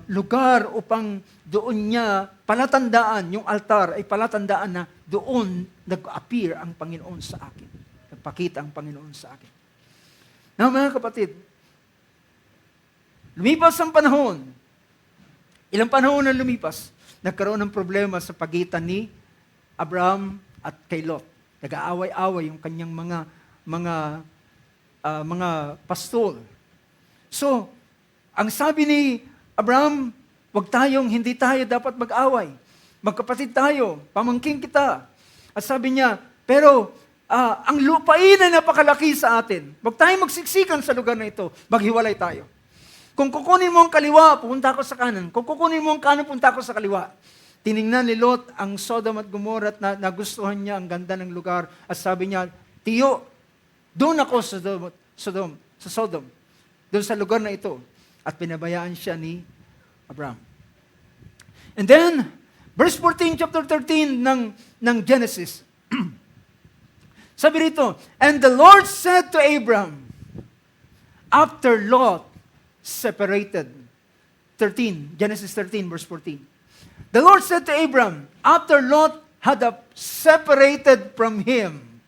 lugar upang doon niya palatandaan, yung altar ay palatandaan na doon nag-appear ang Panginoon sa akin. Nagpakita ang Panginoon sa akin. Now, mga kapatid, lumipas ang panahon. Ilang panahon na lumipas, nagkaroon ng problema sa pagitan ni Abraham at kay Lot. Nag-aaway-away yung kanyang mga pastol. So, ang sabi ni Abraham, hindi tayo dapat mag-away. Magkapatid tayo, pamangkin kita. At sabi niya, pero ang lupain ay napakalaki sa atin. Huwag tayong magsiksikan sa lugar na ito. Maghiwalay tayo. Kung kukunin mo ang kaliwa, pupunta ako sa kanan. Kung kukunin mo ang kanan, pupunta ako sa kaliwa. Tiningnan ni Lot ang Sodom at Gomorrah at nagustuhan niya ang ganda ng lugar. At sabi niya, tiyo, doon ako sa Sodom. Doon sa lugar na ito. At pinabayaan siya ni Abraham. And then, verse 14, chapter 13 ng Genesis. Sabi rito, and the Lord said to Abraham, after Lot separated, Genesis 13, verse 14. The Lord said to Abraham, after Lot had separated from him,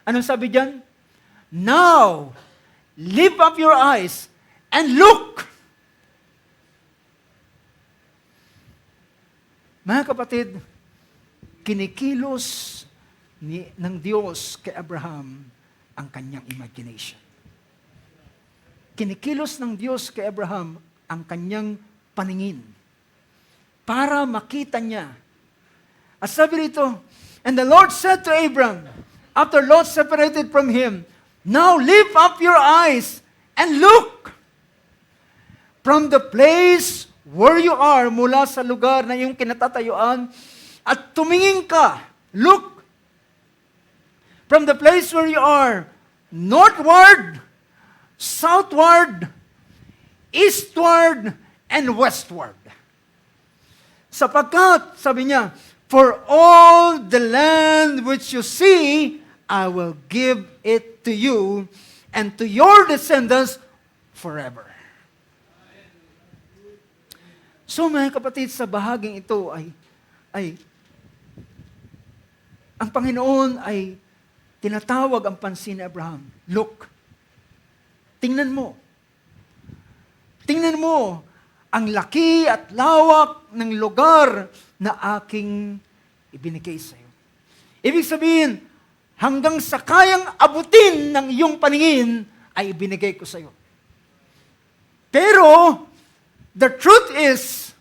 anong sabi diyan? Now, lift up your eyes and look. Mga kapatid, kinikilos ng Diyos kay Abraham ang kanyang imagination. Kinikilos ng Diyos kay Abraham ang kanyang paningin. para makita niya. At sabi rito, and the Lord said to Abram, after Lot separated from him, now lift up your eyes and look from the place where you are, mula sa lugar na iyong kinatatayuan, at tumingin ka, look from the place where you are, northward, southward, eastward, and westward. Sapagkat, sabi niya, for all the land which you see, I will give it to you and to your descendants forever. So mga kapatid, sa bahaging ito ay ang Panginoon ay tinatawag ang pansin ni Abraham. Look, tingnan mo. Tingnan mo ang laki at lawak ng lugar na aking ibinigay sa iyo. Ibig sabihin, hanggang sa kayang abutin ng iyong paningin ay ibinigay ko sa iyo. Pero, the truth is,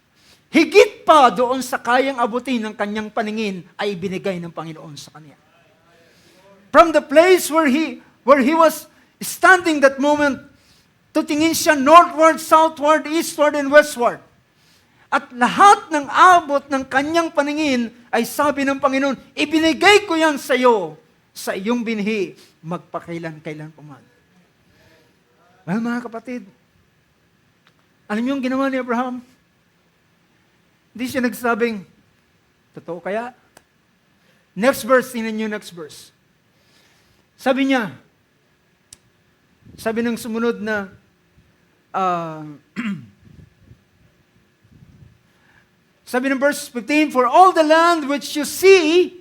higit pa doon sa kayang abutin ng kanyang paningin ay ibinigay ng Panginoon sa kanya. From the place where he was standing that moment, tutingin siya northward, southward, eastward, and westward. At lahat ng abot ng kanyang paningin ay sabi ng Panginoon, ibinigay ko yan sa iyo, sa iyong binhi, magpakailan-kailan pa man. Well, mga kapatid, alam niyo yung ginawa ni Abraham? Hindi siya nagsabing, totoo kaya? Next verse, tingnan niyo next verse. Sabi niya, sabi ng sumunod na, sabi ng verse 15, for all the land which you see,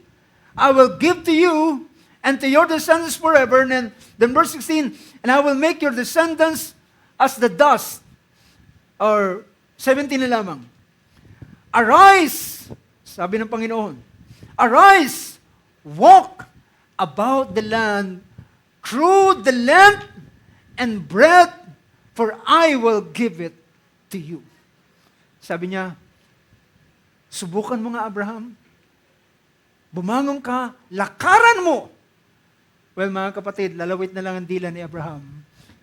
I will give to you and to your descendants forever. And then verse 16, and I will make your descendants as the dust. Or 17 na lamang. Arise, sabi ng Panginoon, arise, walk about the land through the length and breadth, for I will give it to you. Sabi niya, subukan mo nga, Abraham. Bumangon ka, lakaran mo. Well, mga kapatid, lalawit na lang ang dila ni Abraham.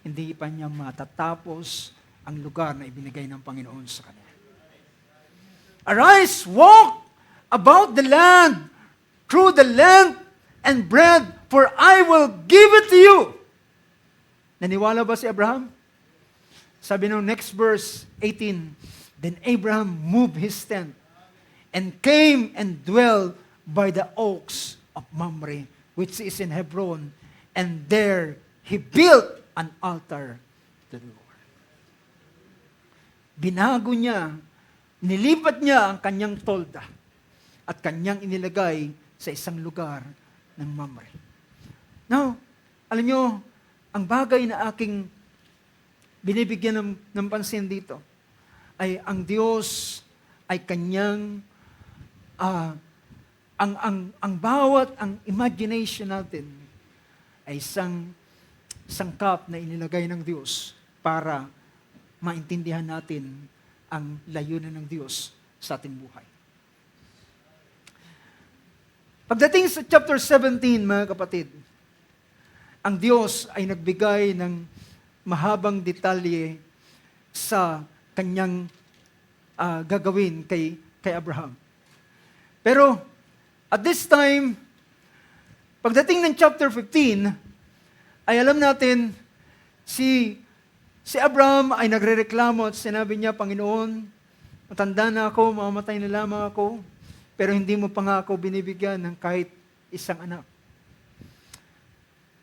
Hindi pa niya matatapos ang lugar na ibinigay ng Panginoon sa kanya. Arise, walk about the land, through the length and breadth, for I will give it to you. Naniwala ba si Abraham? Sabi ng next verse, 18, then Abraham moved his tent and came and dwelled by the oaks of Mamre, which is in Hebron, and there he built an altar to the Lord. Binago niya, nilipat niya ang kanyang tolda at kanyang inilagay sa isang lugar ng Mamre. Now, alam niyo, ang bagay na aking binibigyan ng pansin dito ay ang Diyos ay kanyang ang bawat ang imagination natin ay isang sangkap na inilagay ng Diyos para maintindihan natin ang layunan ng Diyos sa ating buhay. Pagdating sa chapter 17, mga kapatid, ang Diyos ay nagbigay ng mahabang detalye sa kanyang gagawin kay Abraham. Pero, at this time, pagdating ng chapter 15, ay alam natin, si Abraham ay nagrereklamo at sinabi niya, Panginoon, matanda na ako, mamamatay na lamang ako, pero hindi mo pa nga ako binibigyan ng kahit isang anak.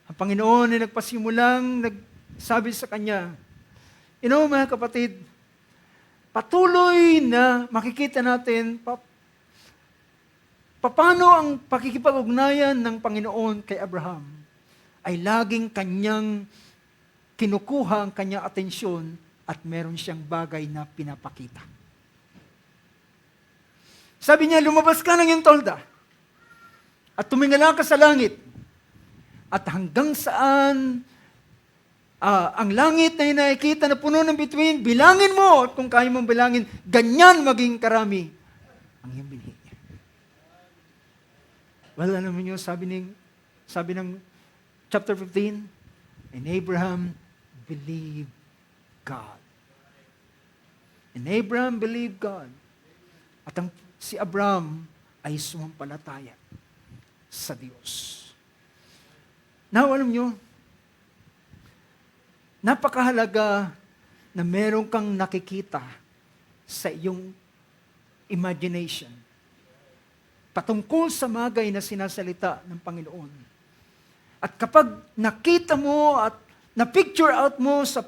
Ang Panginoon ay nagpasimulang nagsabi sa kanya, mga kapatid, patuloy na makikita natin paano ang pakikipag-ugnayan ng Panginoon kay Abraham ay laging kanyang kinukuha ang kanyang atensyon at meron siyang bagay na pinapakita. Sabi niya, lumabas ka ng iyong tolda at tumingala ka sa langit at hanggang saan ang langit na nakikita na puno ng bituin, bilangin mo at kung kaya mong bilangin, ganyan maging karami ang iyong binhi. Well, alam niyo, sabi ng chapter 15, and Abraham believed God. And Abraham believed God. At si Abraham ay sumampalataya sa Diyos. Now, alam niyo, napakahalaga na meron kang nakikita sa iyong imagination patungkol sa bagay na sinasalita ng Panginoon. At kapag nakita mo at na-picture out mo sa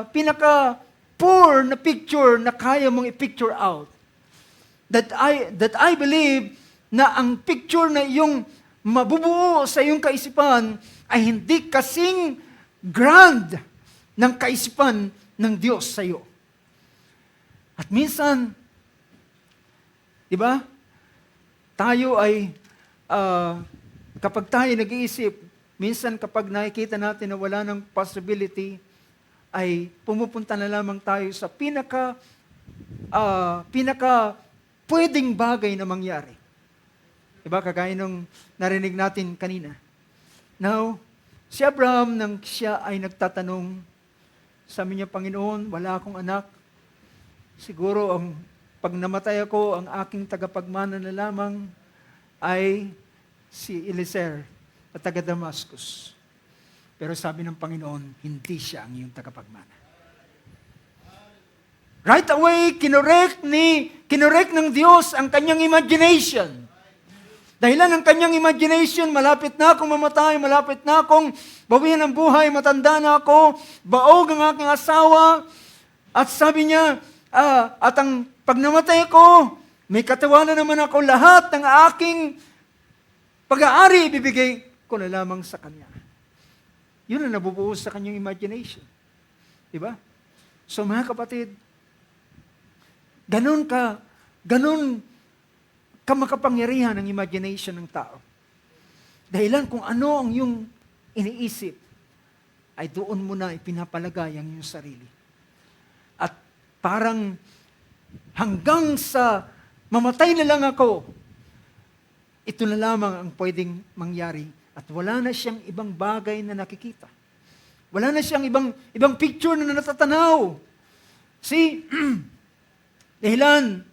pinaka-poor na picture na kaya mong i-picture out, that I believe na ang picture na iyong mabubuo sa iyong kaisipan ay hindi kasing grand ng kaisipan ng Diyos sa iyo. At minsan, di ba, tayo ay, kapag tayo nag-iisip, minsan kapag nakikita natin na wala ng possibility, ay pumupunta na lamang tayo sa pinaka pwedeng bagay na mangyari. Diba, kagaya nung narinig natin kanina. Now, si Abraham, nang siya ay nagtatanong, sabi niya, Panginoon, wala akong anak. Siguro, pag namatay ako, ang aking tagapagmana na lamang ay si Eliezer at taga Damascus. Pero sabi ng Panginoon, hindi siya ang iyong tagapagmana. Right away, kinorek ng Diyos ang kanyang imagination. Dahilan ng kanyang imagination, malapit na akong mamatay, malapit na akong bawian ng buhay, matanda na ako, baog ang aking asawa. At sabi niya, at ang pag namatay ko, may katawanan naman ako, lahat ng aking pag-aari, ibibigay ko na lamang sa kanya. Yun ang nabubuhos sa kanyang imagination. Diba? So mga kapatid, ganun ka makapangyarihan ng imagination ng tao. Dahilan kung ano ang iyong iniisip, ay doon mo na ipinapalagay ang iyong sarili. At parang hanggang sa mamatay na lang ako, ito na lamang ang pwedeng mangyari. At wala na siyang ibang bagay na nakikita. Wala na siyang ibang picture na natatanaw. See, dahilan,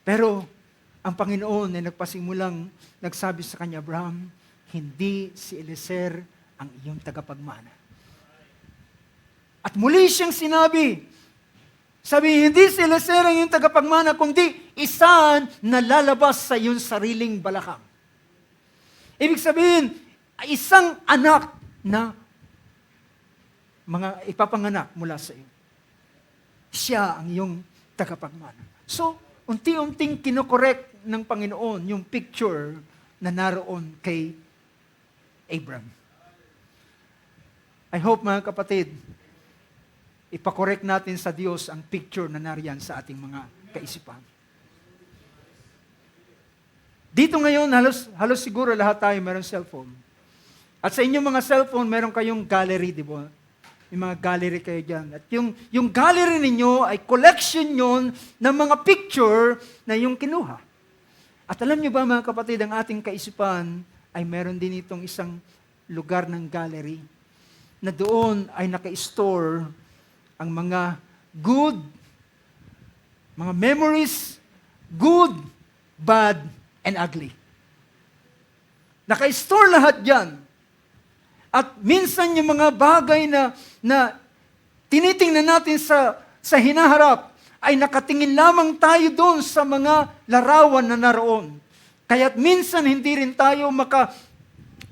pero ang Panginoon ay nagpasimulang nagsabi sa kanya, Abraham, hindi si Eliezer ang iyong tagapagmana. At muli siyang sinabi, hindi si Eliezer ang iyong tagapagmana, kundi isa na lalabas sa iyong sariling balakang. Ibig sabihin, isang anak na mga ipapanganak mula sa iyo. Siya ang iyong tagapagmana. So, unti-unting kinokorek ng Panginoon yung picture na naroon kay Abram. I hope, mga kapatid, ipakorek natin sa Diyos ang picture na nariyan sa ating mga kaisipan. Dito ngayon, halos siguro lahat tayo meron cellphone. At sa inyong mga cellphone, meron kayong gallery, di ba? May mga gallery kayo dyan. At yung gallery ninyo ay collection yon ng mga picture na yung kinuha. At alam nyo ba, mga kapatid, ang ating kaisipan ay meron din itong isang lugar ng gallery na doon ay naka-store ang mga good, mga memories, good, bad, and ugly. Naka-store lahat dyan. At minsan yung mga bagay na tinitingnan natin sa hinaharap, ay nakatingin lamang tayo doon sa mga larawan na naroon. Kaya't minsan hindi rin tayo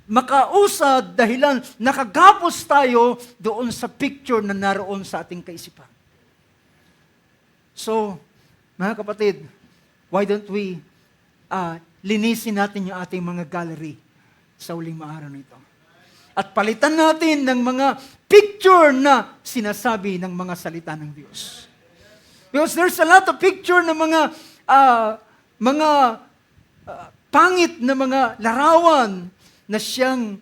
makausad dahilan nakagapos tayo doon sa picture na naroon sa ating kaisipan. So, mga kapatid, why don't we linisin natin yung ating mga gallery sa uling maaraw nito? At palitan natin ng mga picture na sinasabi ng mga salita ng Diyos. Because there's a lot of picture ng mga pangit na mga larawan na siyang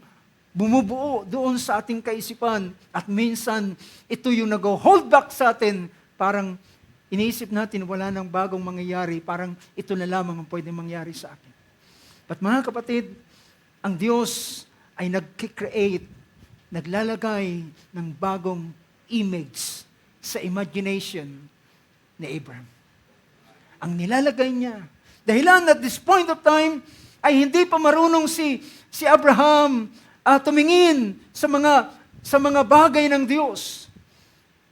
bumubuo doon sa ating kaisipan. At minsan, ito yung nag-hold back sa atin, parang iniisip natin wala nang bagong mangyayari, parang ito na lamang ang pwedeng mangyari sa akin. But mga kapatid, ang Diyos ay nag-create, naglalagay ng bagong image sa imagination ni Abraham. Ang nilalagay niya, dahilan at this point of time, ay hindi pa marunong si Abraham tumingin sa mga bagay ng Diyos.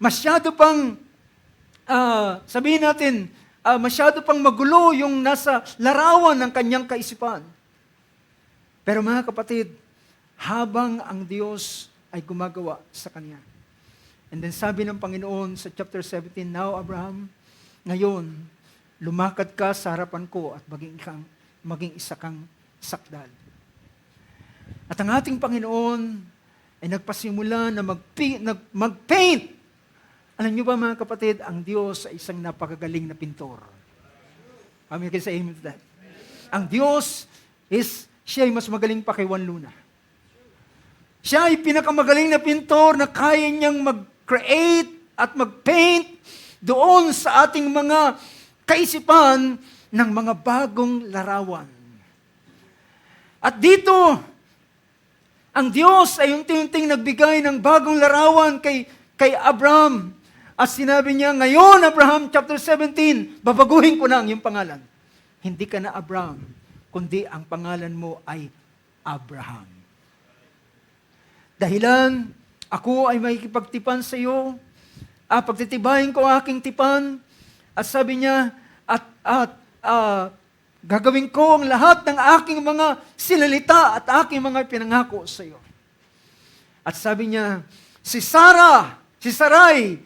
Masyado pang, sabihin natin, masyado pang magulo yung nasa larawan ng kanyang kaisipan. Pero mga kapatid, habang ang Diyos ay gumagawa sa kanya. And then sabi ng Panginoon sa chapter 17, "Now Abraham, ngayon, lumakad ka sa harapan ko at maging isa kang sakdal." At ang ating Panginoon ay nagpasimula na mag-paint. Alam niyo ba mga kapatid, ang Diyos ay isang napakagaling na pintor. Kami kayo sa amen to that. Ang Diyos siya ay mas magaling pa kay Juan Luna. Siya ay pinakamagaling na pintor na kaya niyang mag-create at mag-paint doon sa ating mga kaisipan ng mga bagong larawan. At dito, ang Diyos ay unti-unting nagbigay ng bagong larawan kay Abraham. At sinabi niya, "Ngayon, Abraham, chapter 17, babaguhin ko na ang iyong pangalan. Hindi ka na Abraham, kundi ang pangalan mo ay Abraham. Dahilan, ako ay makikipagtipan sa iyo, pagtitibayin ko aking tipan." At sabi niya, gagawin ko ang lahat ng aking mga sinalita at aking mga pinangako sa iyo. At sabi niya, si Sarai,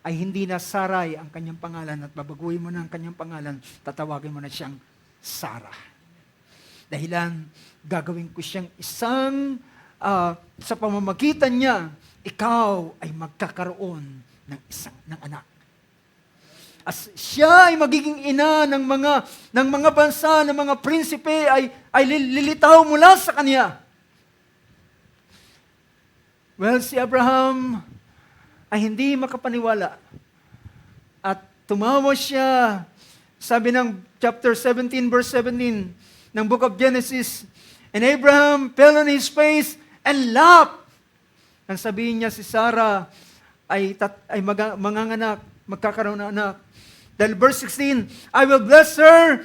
ay hindi na Sarai ang kanyang pangalan at babaguhin mo na ang kanyang pangalan, tatawagin mo na siyang Sarah. Dahilan, gagawin ko siyang isang, sa pamamagitan niya, ikaw ay magkakaroon ng anak. As siya ay magiging ina ng mga bansa, ng mga prinsipe ay lilitaw mula sa kanya. Well, si Abraham ay hindi makapaniwala. At tumawa siya. Sabi ng chapter 17, verse 17 ng book of Genesis, "And Abraham fell on his face and laughed." Ang sabihin niya, si Sarah ay manganganak, magkakaroon ng anak. Dahil verse 16, "I will bless her.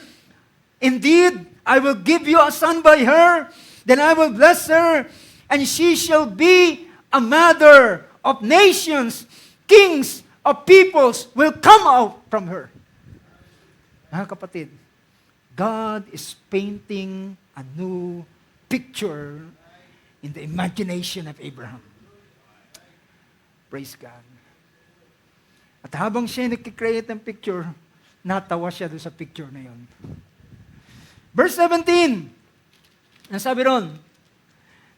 Indeed, I will give you a son by her. Then I will bless her, and she shall be a mother of nations. Kings of peoples will come out from her." Mga kapatid, God is painting a new picture in the imagination of Abraham. Praise God. At habang siya nagkikreate ng picture, natawa siya doon sa picture na yun. Verse 17, ang sabi ron,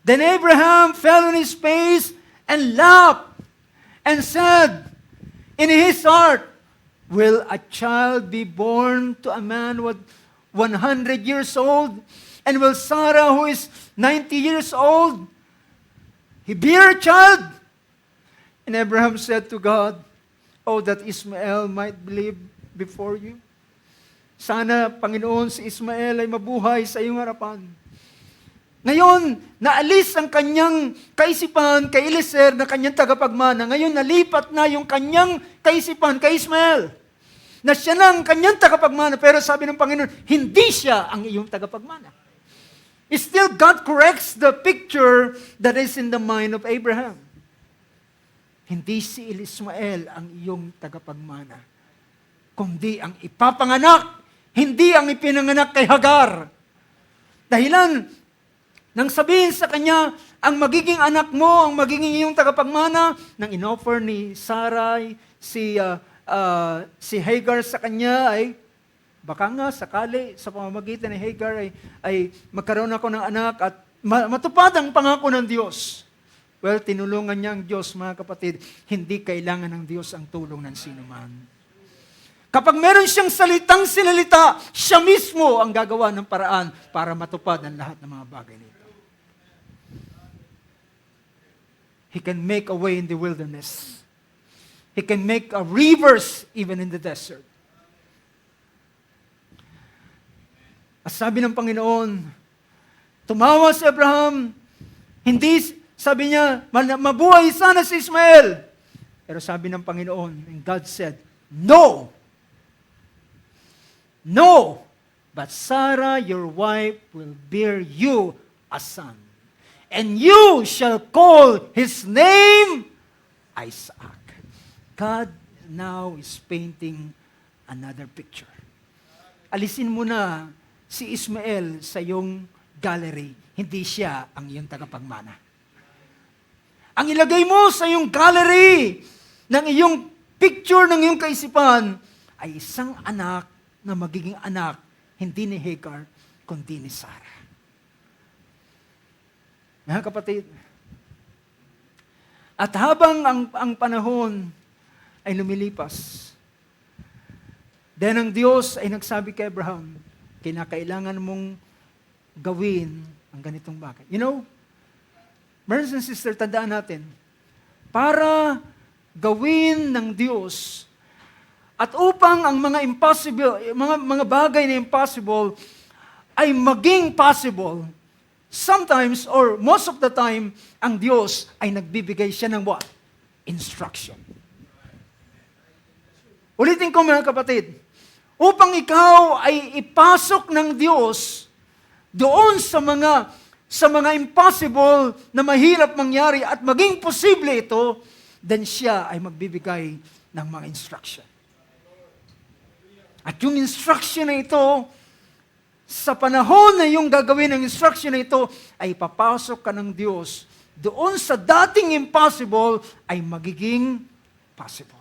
"Then Abraham fell on his face and laughed and said in his heart, will a child be born to a man with 100 years old? And will Sarah, who is 90 years old, he bear a child?" And Abraham said to God, "Oh, that Ismael might live before you." Sana, Panginoon, si Ismael ay mabuhay sa iyong harapan. Ngayon, naalis ang kanyang kaisipan kay Eliezer na kanyang tagapagmana. Ngayon, nalipat na yung kanyang kaisipan kay Ismael. Na siya lang kanyang tagapagmana. Pero sabi ng Panginoon, hindi siya ang iyong tagapagmana. Still, God corrects the picture that is in the mind of Abraham. Hindi si Ismael ang iyong tagapagmana, kundi ang ipapanganak, hindi ang ipinanganak kay Hagar. Dahilan, nang sabihin sa kanya, ang magiging anak mo, ang magiging iyong tagapagmana, nang inoffer ni Sarai, si Hagar sa kanya ay, baka nga sakali sa pamamagitan ni Hagar ay magkaroon ako ng anak at matupad ang pangako ng Diyos. Well, tinulungan niya ang Diyos, mga kapatid. Hindi kailangan ng Diyos ang tulong ng sinuman. Kapag meron siyang salitang sinalita, siya mismo ang gagawa ng paraan para matupad ang lahat ng mga bagay nito. He can make a way in the wilderness. He can make rivers even in the desert. At sabi ng Panginoon, tumawa si Abraham, hindi, sabi niya, mabuhay sana si Ismael. Pero sabi ng Panginoon, and God said, no! No! But Sarah, your wife, will bear you a son. And you shall call his name Isaac. God now is painting another picture. Alisin mo na si Ismael sa iyong gallery. Hindi siya ang iyong tagapagmana. Ang ilagay mo sa iyong gallery ng iyong picture ng iyong kaisipan ay isang anak na magiging anak hindi ni Hagar, kundi ni Sarah. Mga kapatid, at habang ang panahon ay lumilipas, then ang Diyos ay nagsabi kay Abraham, kinakailangan mong gawin ang ganitong bagay. You know, brothers and sisters, tandaan natin, para gawin ng Diyos at upang ang mga impossible, mga bagay na impossible ay maging possible, sometimes or most of the time, ang Diyos ay nagbibigay siya ng what? Instruction. Ulitin ko mga kapatid, upang ikaw ay ipasok ng Diyos doon sa mga impossible na mahirap mangyari at maging posible ito, then siya ay magbibigay ng mga instruction. At yung instruction na ito, sa panahon na yung gagawin ng instruction na ito, ay papasok ka ng Diyos doon sa dating impossible ay magiging possible.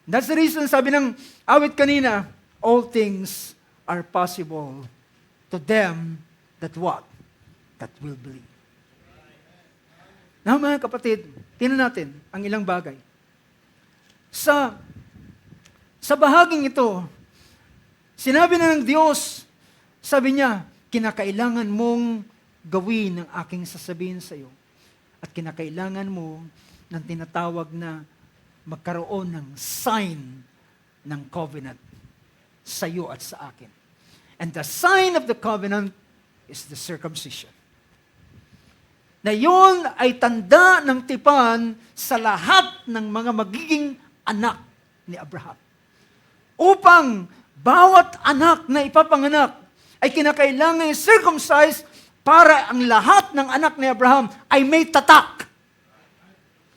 That's the reason, sabi ng awit kanina, all things are possible to them that what? That will believe. Now mga kapatid, tingnan natin ang ilang bagay. Sa bahaging ito, sinabi na ng Diyos, sabi niya, kinakailangan mong gawin ang aking sasabihin sa iyo. At kinakailangan mo ng tinatawag na magkaroon ng sign ng covenant sa iyo at sa akin. And the sign of the covenant is the circumcision. Na yun ay tanda ng tipan sa lahat ng mga magiging anak ni Abraham. Upang bawat anak na ipapanganak ay kinakailangan circumcised para ang lahat ng anak ni Abraham ay may tatak.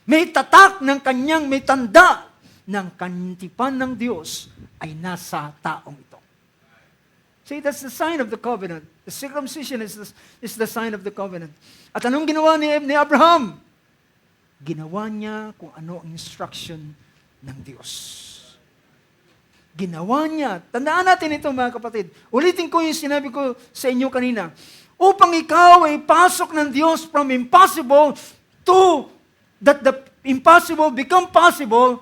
May tatak ng kanyang, may tanda ng kantipan ng Diyos ay nasa taong ito. See, that's the sign of the covenant. The circumcision is the sign of the covenant. At anong ginawa ni Abraham? Ginawa niya kung ano ang instruction ng Diyos. Ginawa niya. Tandaan natin ito mga kapatid. Ulitin ko yung sinabi ko sa inyo kanina. Upang ikaw ay pasok ng Diyos from impossible to that the impossible become possible,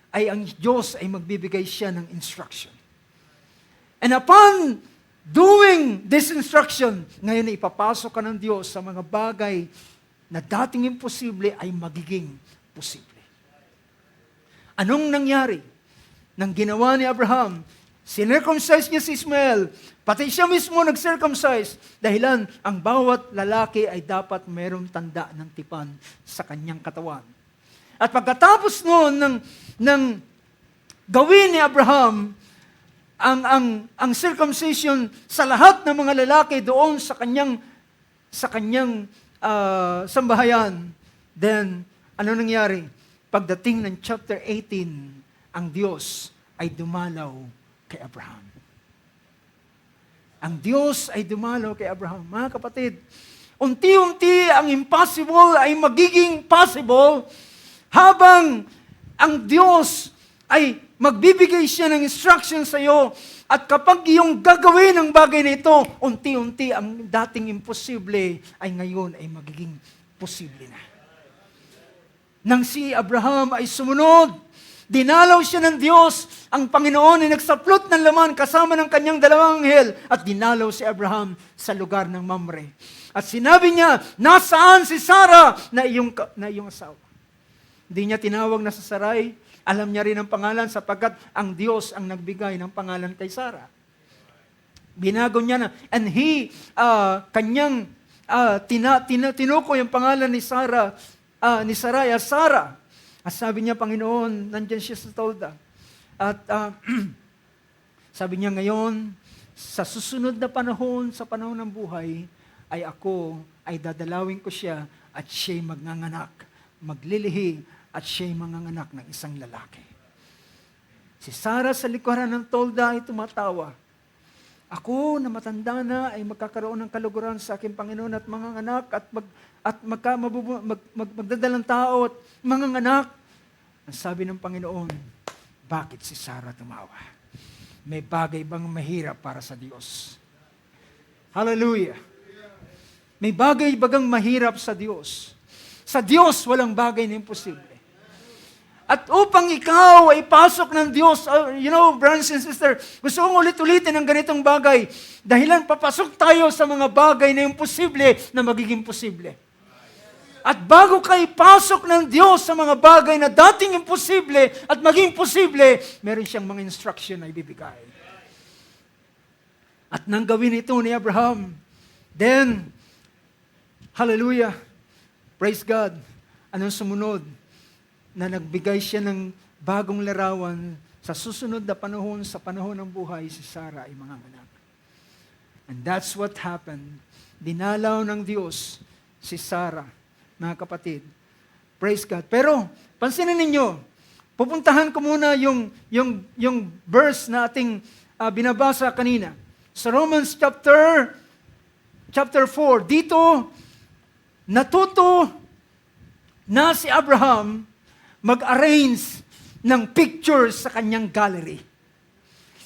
ay ang Diyos ay magbibigay siya ng instruction. And upon doing this instruction, ngayon ay ipapasok ka ng Diyos sa mga bagay na dating imposible ay magiging posible. Anong nangyari? Nang ginawa ni Abraham, sinircumcise niya si Ismael, pati siya mismo nag-circumcise, dahilan ang bawat lalaki ay dapat mayroong tanda ng tipan sa kanyang katawan. At pagkatapos noon ng gawin ni Abraham ang circumcision sa lahat ng mga lalaki doon sa kanyang sambahayan, then ano nangyari? Pagdating ng chapter 18, ang Diyos ay dumalaw kay Abraham. Ang Diyos ay dumalaw kay Abraham. Mga kapatid, unti-unti ang impossible ay magiging possible habang ang Diyos ay magbibigay siya ng instruction sa iyo at kapag iyong gagawin ang bagay na ito, unti-unti ang dating imposible ay ngayon ay magiging posible na. Nang si Abraham ay sumunod, dinalaw siya ng Diyos, ang Panginoon ay nagsaplot ng laman kasama ng kanyang dalawang anghel at dinalaw si Abraham sa lugar ng Mamre. At sinabi niya, nasaan si Sarah na iyong asawa? Hindi niya tinawag na sa Sarai. Alam niya rin ang pangalan sapagkat ang Diyos ang nagbigay ng pangalan kay Sarah. Binago niya na. And kanyang tinukoy yung pangalan ni Sarah, ni Sarai as Sarah. At sabi niya, Panginoon, nandyan siya sa tolda. At sabi niya ngayon, sa susunod na panahon, sa panahon ng buhay, ay dadalawin ko siya at siya'y magnganganak, maglilihi at siya'y manganganak ng isang lalaki. Si Sarah sa likuran ng tolda ay tumatawa. Ako na matanda na ay magkakaroon ng kaluguran sa aking Panginoon at manganganak at magdadalang tao at manganganak. Ang sabi ng Panginoon, bakit si Sarah tumawa? May bagay bang mahirap para sa Diyos? Hallelujah! May bagay bagang mahirap sa Diyos? Sa Diyos, walang bagay na imposible. At upang ikaw ay pasok ng Diyos, brothers and sisters, gusto kong ulit-ulitin ang ganitong bagay. Dahilan papasok tayo sa mga bagay na imposible na magiging posible. At bago ka ipasok ng Diyos sa mga bagay na dating imposible at maging posible, meron siyang mga instruction na ibibigay. At nang gawin ito ni Abraham, then, hallelujah, praise God, anong sumunod? Na nagbigay siya ng bagong larawan sa susunod na panahon, sa panahon ng buhay, si Sarah ay manganganak. And that's what happened. Dinalaw ng Diyos si Sarah, mga kapatid. Praise God. Pero, pansinin ninyo, pupuntahan ko muna yung verse na ating binabasa kanina. Sa Romans chapter 4, dito, natuto na si Abraham mag-arrange ng pictures sa kanyang gallery.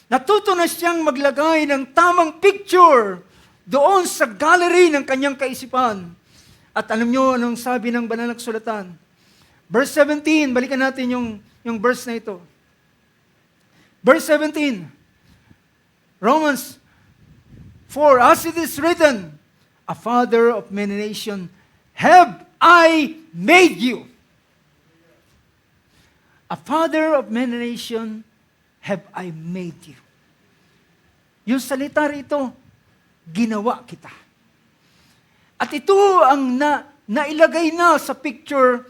Natuto na siyang maglagay ng tamang picture doon sa gallery ng kanyang kaisipan. At alam nyo anong sabi ng banal na kasulatan? Verse 17, balikan natin yung verse na ito. Verse 17, Romans 4, as it is written, a father of many nations have I made you. A father of many nations have I made you. Yung salita rito, ginawa kita. At ito ang nailagay na sa picture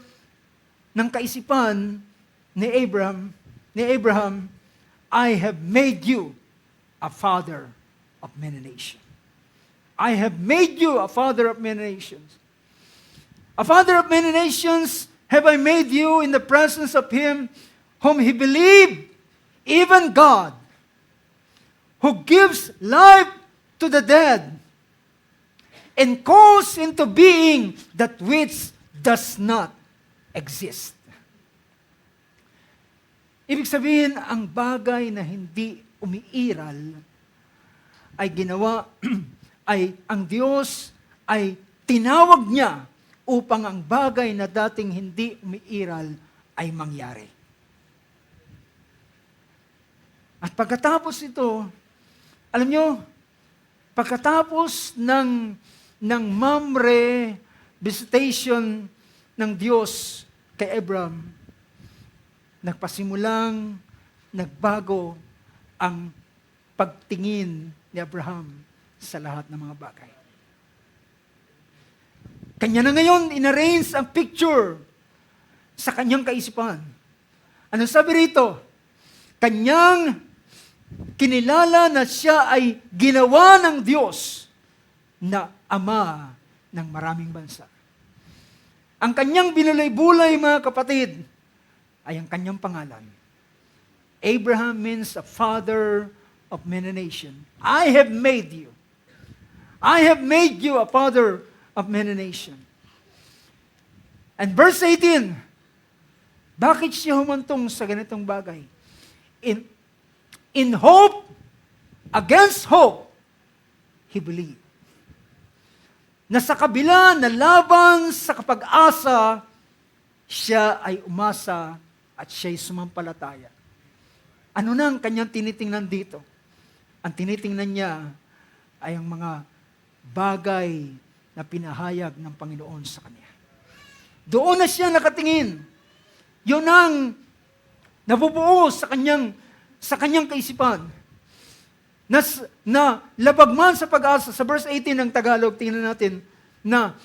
ng kaisipan ni Abraham, I have made you a father of many nations. I have made you a father of many nations. A father of many nations have I made you in the presence of him whom he believed, even God, who gives life to the dead and calls into being that which does not exist. Ibig sabihin, ang bagay na hindi umiiral ay ginawa, ang Diyos ay tinawag niya upang ang bagay na dating hindi umiiral ay mangyari. At pagkatapos ito, alam nyo, pagkatapos ng Mamre visitation ng Diyos kay Abraham, nagpasimulang nagbago ang pagtingin ni Abraham sa lahat ng mga bagay. Kanya na ngayon inarrange ang picture sa kanyang kaisipan. Ano sabi rito? Kanyang kinilala na siya ay ginawa ng Diyos na ama ng maraming bansa. Ang kanyang binulay-bulay, mga kapatid, ay ang kanyang pangalan. Abraham means a father of many nations. I have made you. I have made you a father of many nations. And verse 18, bakit siya humantong sa ganitong bagay? In hope, against hope, he believed. Na sa kabila na laban sa kapag-asa, siya ay umasa at siya'y sumampalataya. Ano na ang kanyang tinitingnan dito? Ang tinitingnan niya ay ang mga bagay na pinahayag ng Panginoon sa kanya. Doon na siya nakatingin. Yun ang nabubuo sa kanyang kaisipan. Na labag man sa pag-asa, sa verse 18 ng Tagalog, tingnan natin, na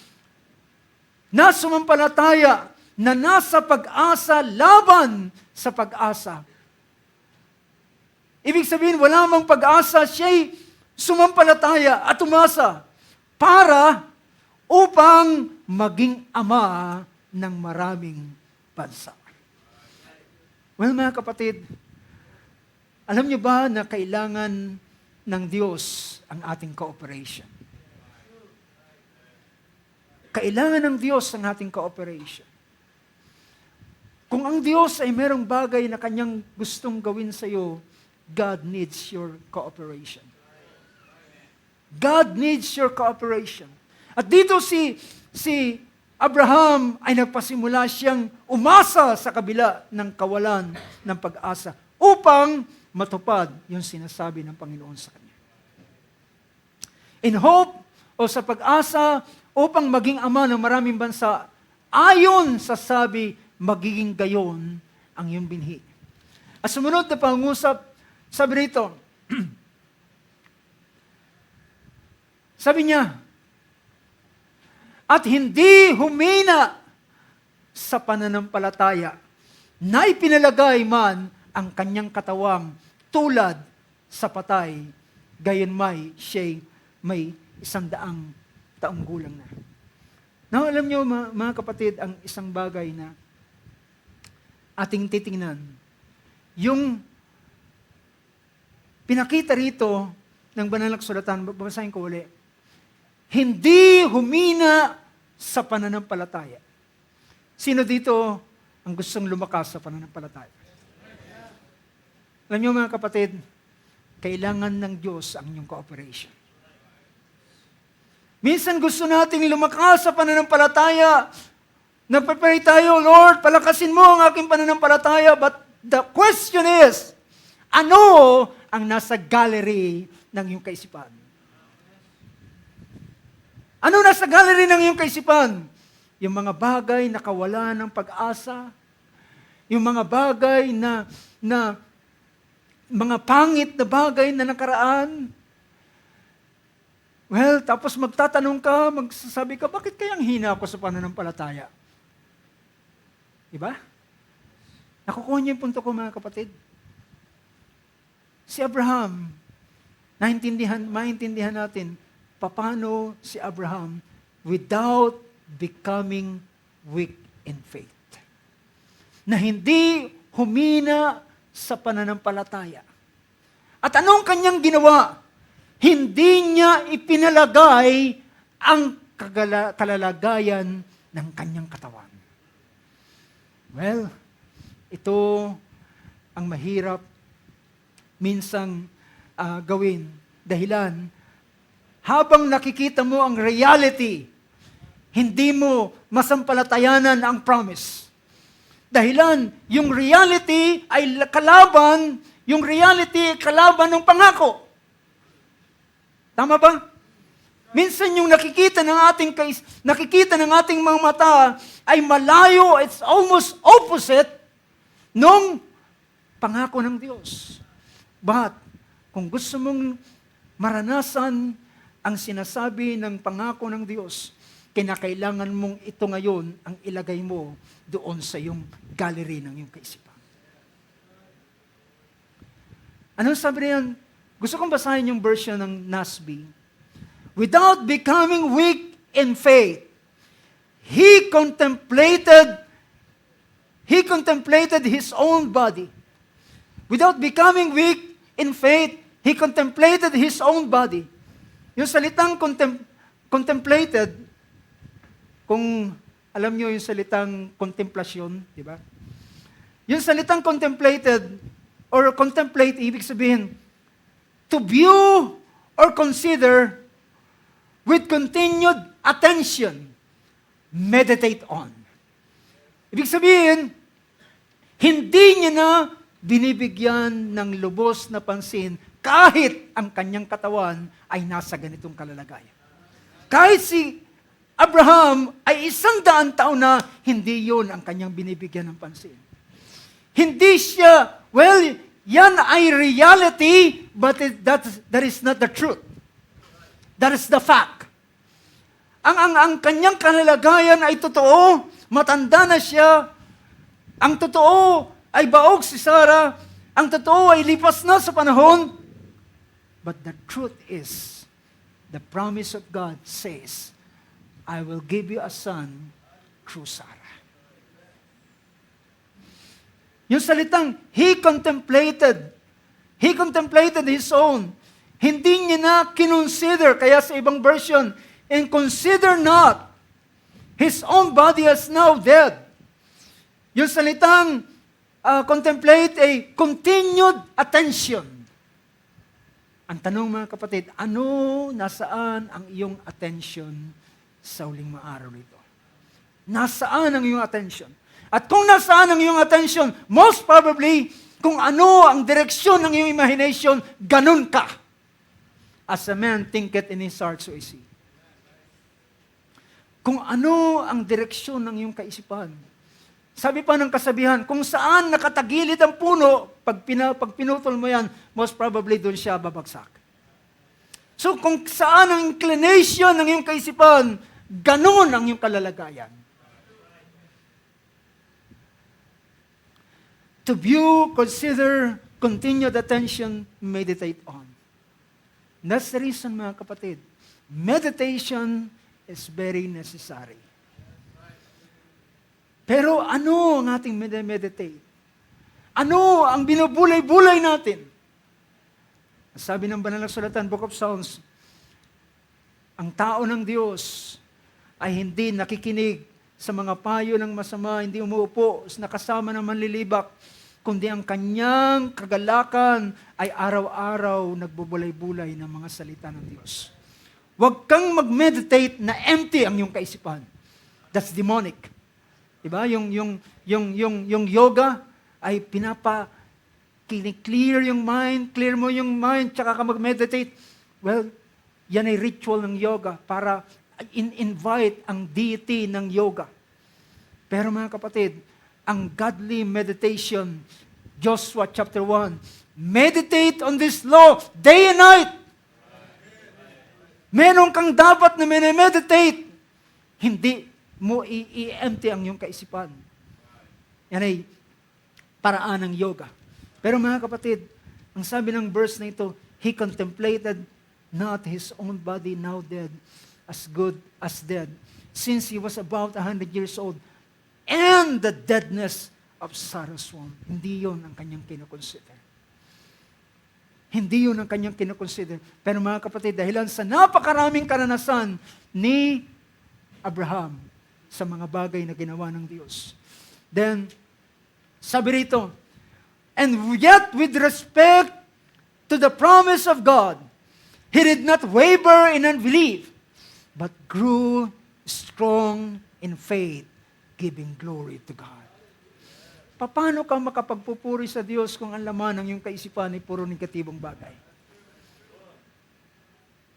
sumampalataya na nasa pag-asa laban sa pag-asa. Ibig sabihin, wala mang pag-asa, siya'y sumampalataya at umasa upang maging ama ng maraming bansa. Well, mga kapatid, alam niyo ba na kailangan ng Diyos ang ating cooperation? Kailangan ng Diyos ang ating cooperation. Kung ang Diyos ay merong bagay na kanyang gustong gawin sa iyo, God needs your cooperation. God needs your cooperation. At dito si Abraham ay nagpasimula siyang umasa sa kabila ng kawalan ng pag-asa upang matupad yung sinasabi ng Panginoon sa kanya. In hope o sa pag-asa upang maging ama ng maraming bansa, ayon sa sabi, magiging gayon ang iyong binhi. At sumunod na pangusap, sabi rito, sabi niya, at hindi humina sa pananampalataya na ipinalagay man ang kanyang katawang tulad sa patay, gayon siya'y may 100 taong gulang na. Now, alam niyo mga kapatid, ang isang bagay na ating titingnan, yung pinakita rito ng banal na kasulatan, babasahin ko uli, hindi humina sa pananampalataya. Sino dito ang gustong lumakas sa pananampalataya? Alam niyo mga kapatid, kailangan ng Diyos ang inyong cooperation. Minsan gusto nating lumakas sa pananampalataya. Nagpapray tayo, Lord, palakasin mo ang aking pananampalataya. But the question is, ano ang nasa gallery ng iyong kaisipan? Ano nasa gallery ng iyong kaisipan? Yung mga bagay na kawalan ng pag-asa, yung mga bagay na mga pangit na bagay na nakaraan. Well, tapos magtatanong ka, magsasabi ka, bakit kayang hina ako sa pananampalataya? Diba? Nakukuha niyo yung punto ko, mga kapatid. Si Abraham, maintindihan natin, paano si Abraham without becoming weak in faith. Na hindi humina sa pananampalataya. At anong kanyang ginawa? Hindi niya ipinalagay ang kalalagayan ng kanyang katawan. Well, ito ang mahirap minsang gawin. Dahilan, habang nakikita mo ang reality, hindi mo masampalatayanan ang promise. Dahilan, yung reality ay kalaban ng pangako. Tama ba? Minsan yung nakikita ng ating mga mata ay malayo, it's almost opposite nung pangako ng Diyos. But, kung gusto mong maranasan ang sinasabi ng pangako ng Diyos, kinakailangan mong ito ngayon ang ilagay mo doon sa iyong gallery ng iyong kaisipan. Anong sabi niyan? Gusto kong basahin yung version ng NASB. Without becoming weak in faith, he contemplated his own body. Without becoming weak in faith, he contemplated his own body. Yung salitang contemplated, kung alam nyo yung salitang kontemplasyon, di ba? Yung salitang contemplated or contemplate, ibig sabihin, to view or consider with continued attention, meditate on. Ibig sabihin, hindi niya na binibigyan ng lubos na pansin kahit ang kanyang katawan ay nasa ganitong kalalagayan. Kahit si Abraham ay 100 taon na, hindi yon ang kanyang binibigyan ng pansin. Hindi siya, well, yan ay reality, but that is not the truth. That is the fact. Ang kanyang kalagayan ay totoo, matanda na siya. Ang totoo ay baog si Sarah. Ang totoo ay lipas na sa panahon. But the truth is, the promise of God says, I will give you a son through Sarah. Yung salitang, He contemplated His own. Hindi niya na kinonsider, kaya sa ibang version, and consider not His own body as now dead. Yung salitang contemplate a continued attention. Ang tanong mga kapatid, nasaan ang iyong attention sa huling mga araw nito? Nasaan ang iyong attention? At kung nasaan ang iyong attention, most probably, kung ano ang direksyon ng iyong imagination, ganun ka. As a man thinketh in his heart, so is he. Kung ano ang direksyon ng iyong kaisipan. Sabi pa ng kasabihan, kung saan nakatagilid ang puno, pag pinutol mo yan, most probably doon siya babagsak. So kung saan ang inclination ng iyong kaisipan, ganun ang iyong kalalagayan. To view, consider, continued attention, meditate on. That's the reason, mga kapatid. Meditation is very necessary. Pero ano ang ating meditate? Ano ang binubulay-bulay natin? Sabi ng Banal na Kasulatan, Book of Psalms, ang tao ng Diyos ay hindi nakikinig sa mga payo ng masama, hindi umuupo na kasama ng manlilibak, kundi ang kanyang kagalakan ay araw-araw nagbubulay-bulay ng mga salita ng Diyos. Huwag kang mag-meditate na empty ang iyong kaisipan. That's demonic. Diba? Yung yoga ay clear yung mind, clear mo yung mind, tsaka ka mag-meditate. Well, yan ay ritual ng yoga para invite ang deity ng yoga. Pero mga kapatid, ang godly meditation, Joshua chapter 1, meditate on this law day and night. Meron kang dapat na meditate. Hindi mo i-empty ang iyong kaisipan. Yan ay paraan ng yoga. Pero mga kapatid, ang sabi ng verse na ito, He contemplated not His own body now dead, as good as dead, since He was about 100 years old, and the deadness of Sarah's womb. Hindi yun ang kanyang kinoconsider. Hindi yun ang kanyang kinoconsider. Pero mga kapatid, dahilan sa napakaraming karanasan ni Abraham sa mga bagay na ginawa ng Diyos. Then, sabi rito, and yet with respect to the promise of God, he did not waver in unbelief, but grew strong in faith, giving glory to God. Paano ka makapagpupuri sa Diyos kung ang laman ng iyong kaisipan ay puro negatibong bagay?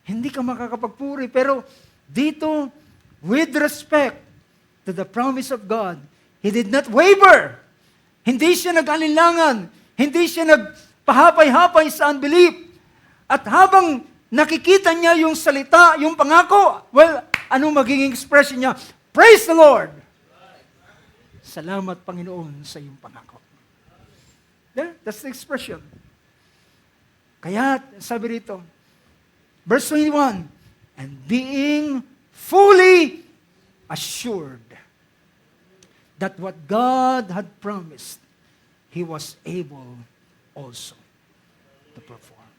Hindi ka makakapagpuri, pero dito, with respect to the promise of God, he did not waver. Hindi siya nag-alinlangan. Hindi siya nagpahapay-hapay sa unbelief. At habang nakikita niya yung salita, yung pangako, well, anong magiging expression niya? Praise the Lord! Salamat, Panginoon, sa iyong pangako. Yeah, that's the expression. Kaya, sabi rito, verse 21, and being fully assured that what God had promised, He was able also to perform.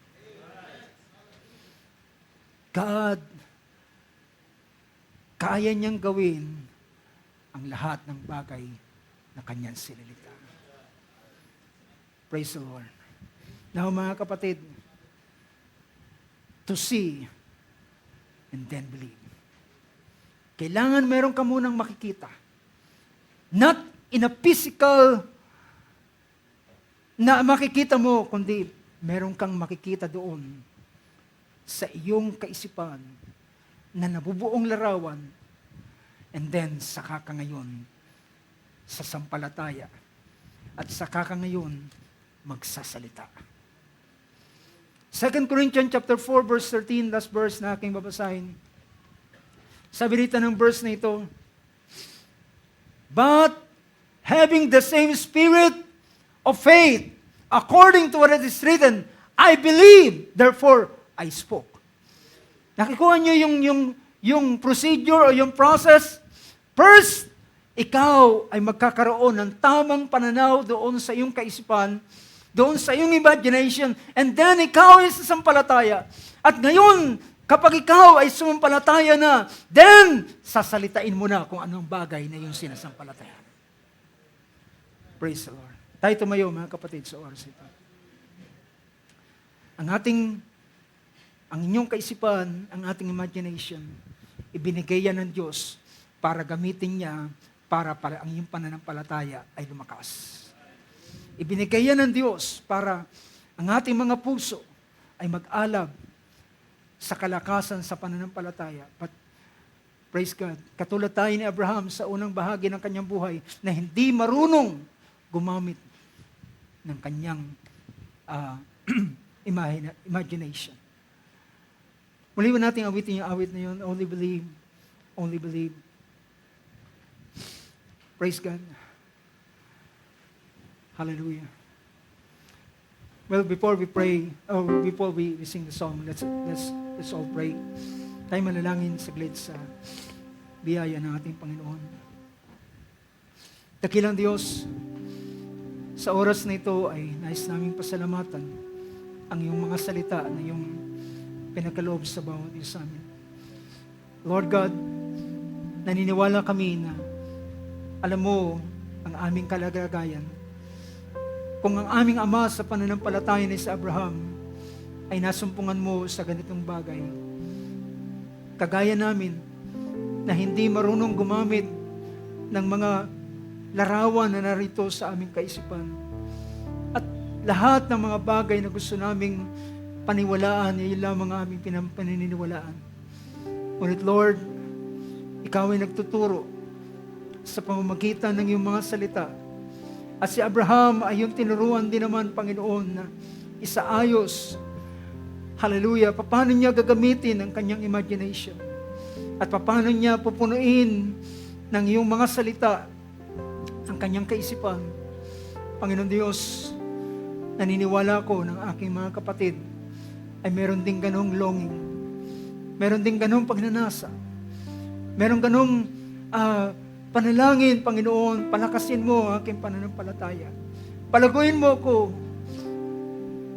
God, kaya niyang gawin ang lahat ng bagay na kanyang sinilita. Praise the Lord. Now, mga kapatid, to see and then believe. Kailangan meron ka munang makikita. Not in a physical na makikita mo, kundi meron kang makikita doon sa iyong kaisipan na nabubuong larawan, and then saka ka ngayon sa sampalataya at saka ka ngayon magsasalita. 2 Corinthians chapter 4 verse 13, last verse na aking babasahin. Sabi rito ng verse na ito, but having the same spirit of faith, according to what it is written, I believe, therefore I spoke. Nakikuha niyo yung procedure o yung process. First, ikaw ay magkakaroon ng tamang pananaw doon sa iyong kaisipan, doon sa iyong imagination, and then ikaw ay sasampalataya. At ngayon, kapag ikaw ay sumampalataya na, then sasalitain mo na kung anong bagay na yung sinasampalataya. Praise the Lord. Tayo tumayo, mga kapatid, sa oras ito. Ang inyong kaisipan, ang ating imagination, ibinigay yan ng Diyos para gamitin niya para ang iyong pananampalataya ay lumakas. Ibinigay yan ng Diyos para ang ating mga puso ay mag-alab sa kalakasan sa pananampalataya. But praise God, katulad tayo ni Abraham sa unang bahagi ng kanyang buhay na hindi marunong gumamit ng kanyang imagination. Muli ba natin awitin yung awit na yun? Only believe, only believe. Praise God. Hallelujah. Well, before we pray, before we sing the song, let's all pray. Tayo manalangin saglit sa biyaya ng ating Panginoon. Dakilang Diyos, sa oras na ito ay nais naming pasalamatan ang iyong mga salita na iyong pinakaloob sa bawat isa amin. Lord God, naniniwala kami na alam mo ang aming kalagayan. Kung ang aming ama sa pananampalataya ni sa Abraham ay nasumpungan mo sa ganitong bagay, kagaya namin na hindi marunong gumamit ng mga larawan na narito sa aming kaisipan at lahat ng mga bagay na gusto naming paniwalaan, yun lamang ang aming paniniwalaan. Ngunit Lord, Ikaw ay nagtuturo sa pamamagitan ng iyong mga salita. At si Abraham ay yung tinuruan din naman, Panginoon, na isaayos, hallelujah, paano niya gagamitin ang kanyang imagination. At paano niya pupunuin ng iyong mga salita ang kanyang kaisipan. Panginoon Diyos, naniniwala ko ng aking mga kapatid ay meron ding ganong longing. Meron ding ganong pagnanasa. Meron ganong panalangin, Panginoon, palakasin mo ang aking pananampalataya. Palaguin mo ko.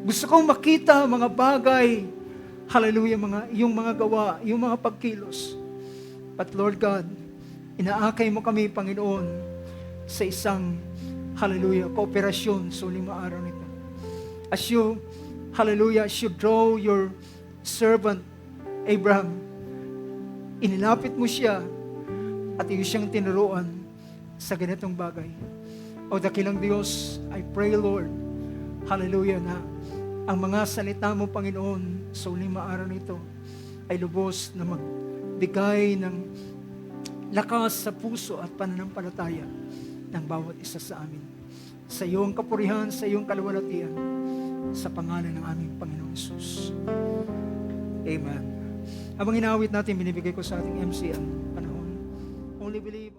Gusto kong makita mga bagay, hallelujah, yung mga gawa, yung mga pagkilos. But Lord God, inaakay mo kami, Panginoon, sa isang, hallelujah, kooperasyon sa uling araw nito. As you, hallelujah, as you draw your servant, Abraham, inilapit mo siya at iyo siyang tinuruan sa ganitong bagay. O dakilang Diyos, I pray, Lord, hallelujah, na ang mga salita mo, Panginoon, sa uling araw nito ay lubos na magbigay ng lakas sa puso at pananampalataya ng bawat isa sa amin. Sa iyong kapurihan, sa iyong kaluwalhatian, sa pangalan ng aming Panginoon Jesus. Amen. Habang inaawit natin, binibigay ko sa ating MC ang panahon. Only believe.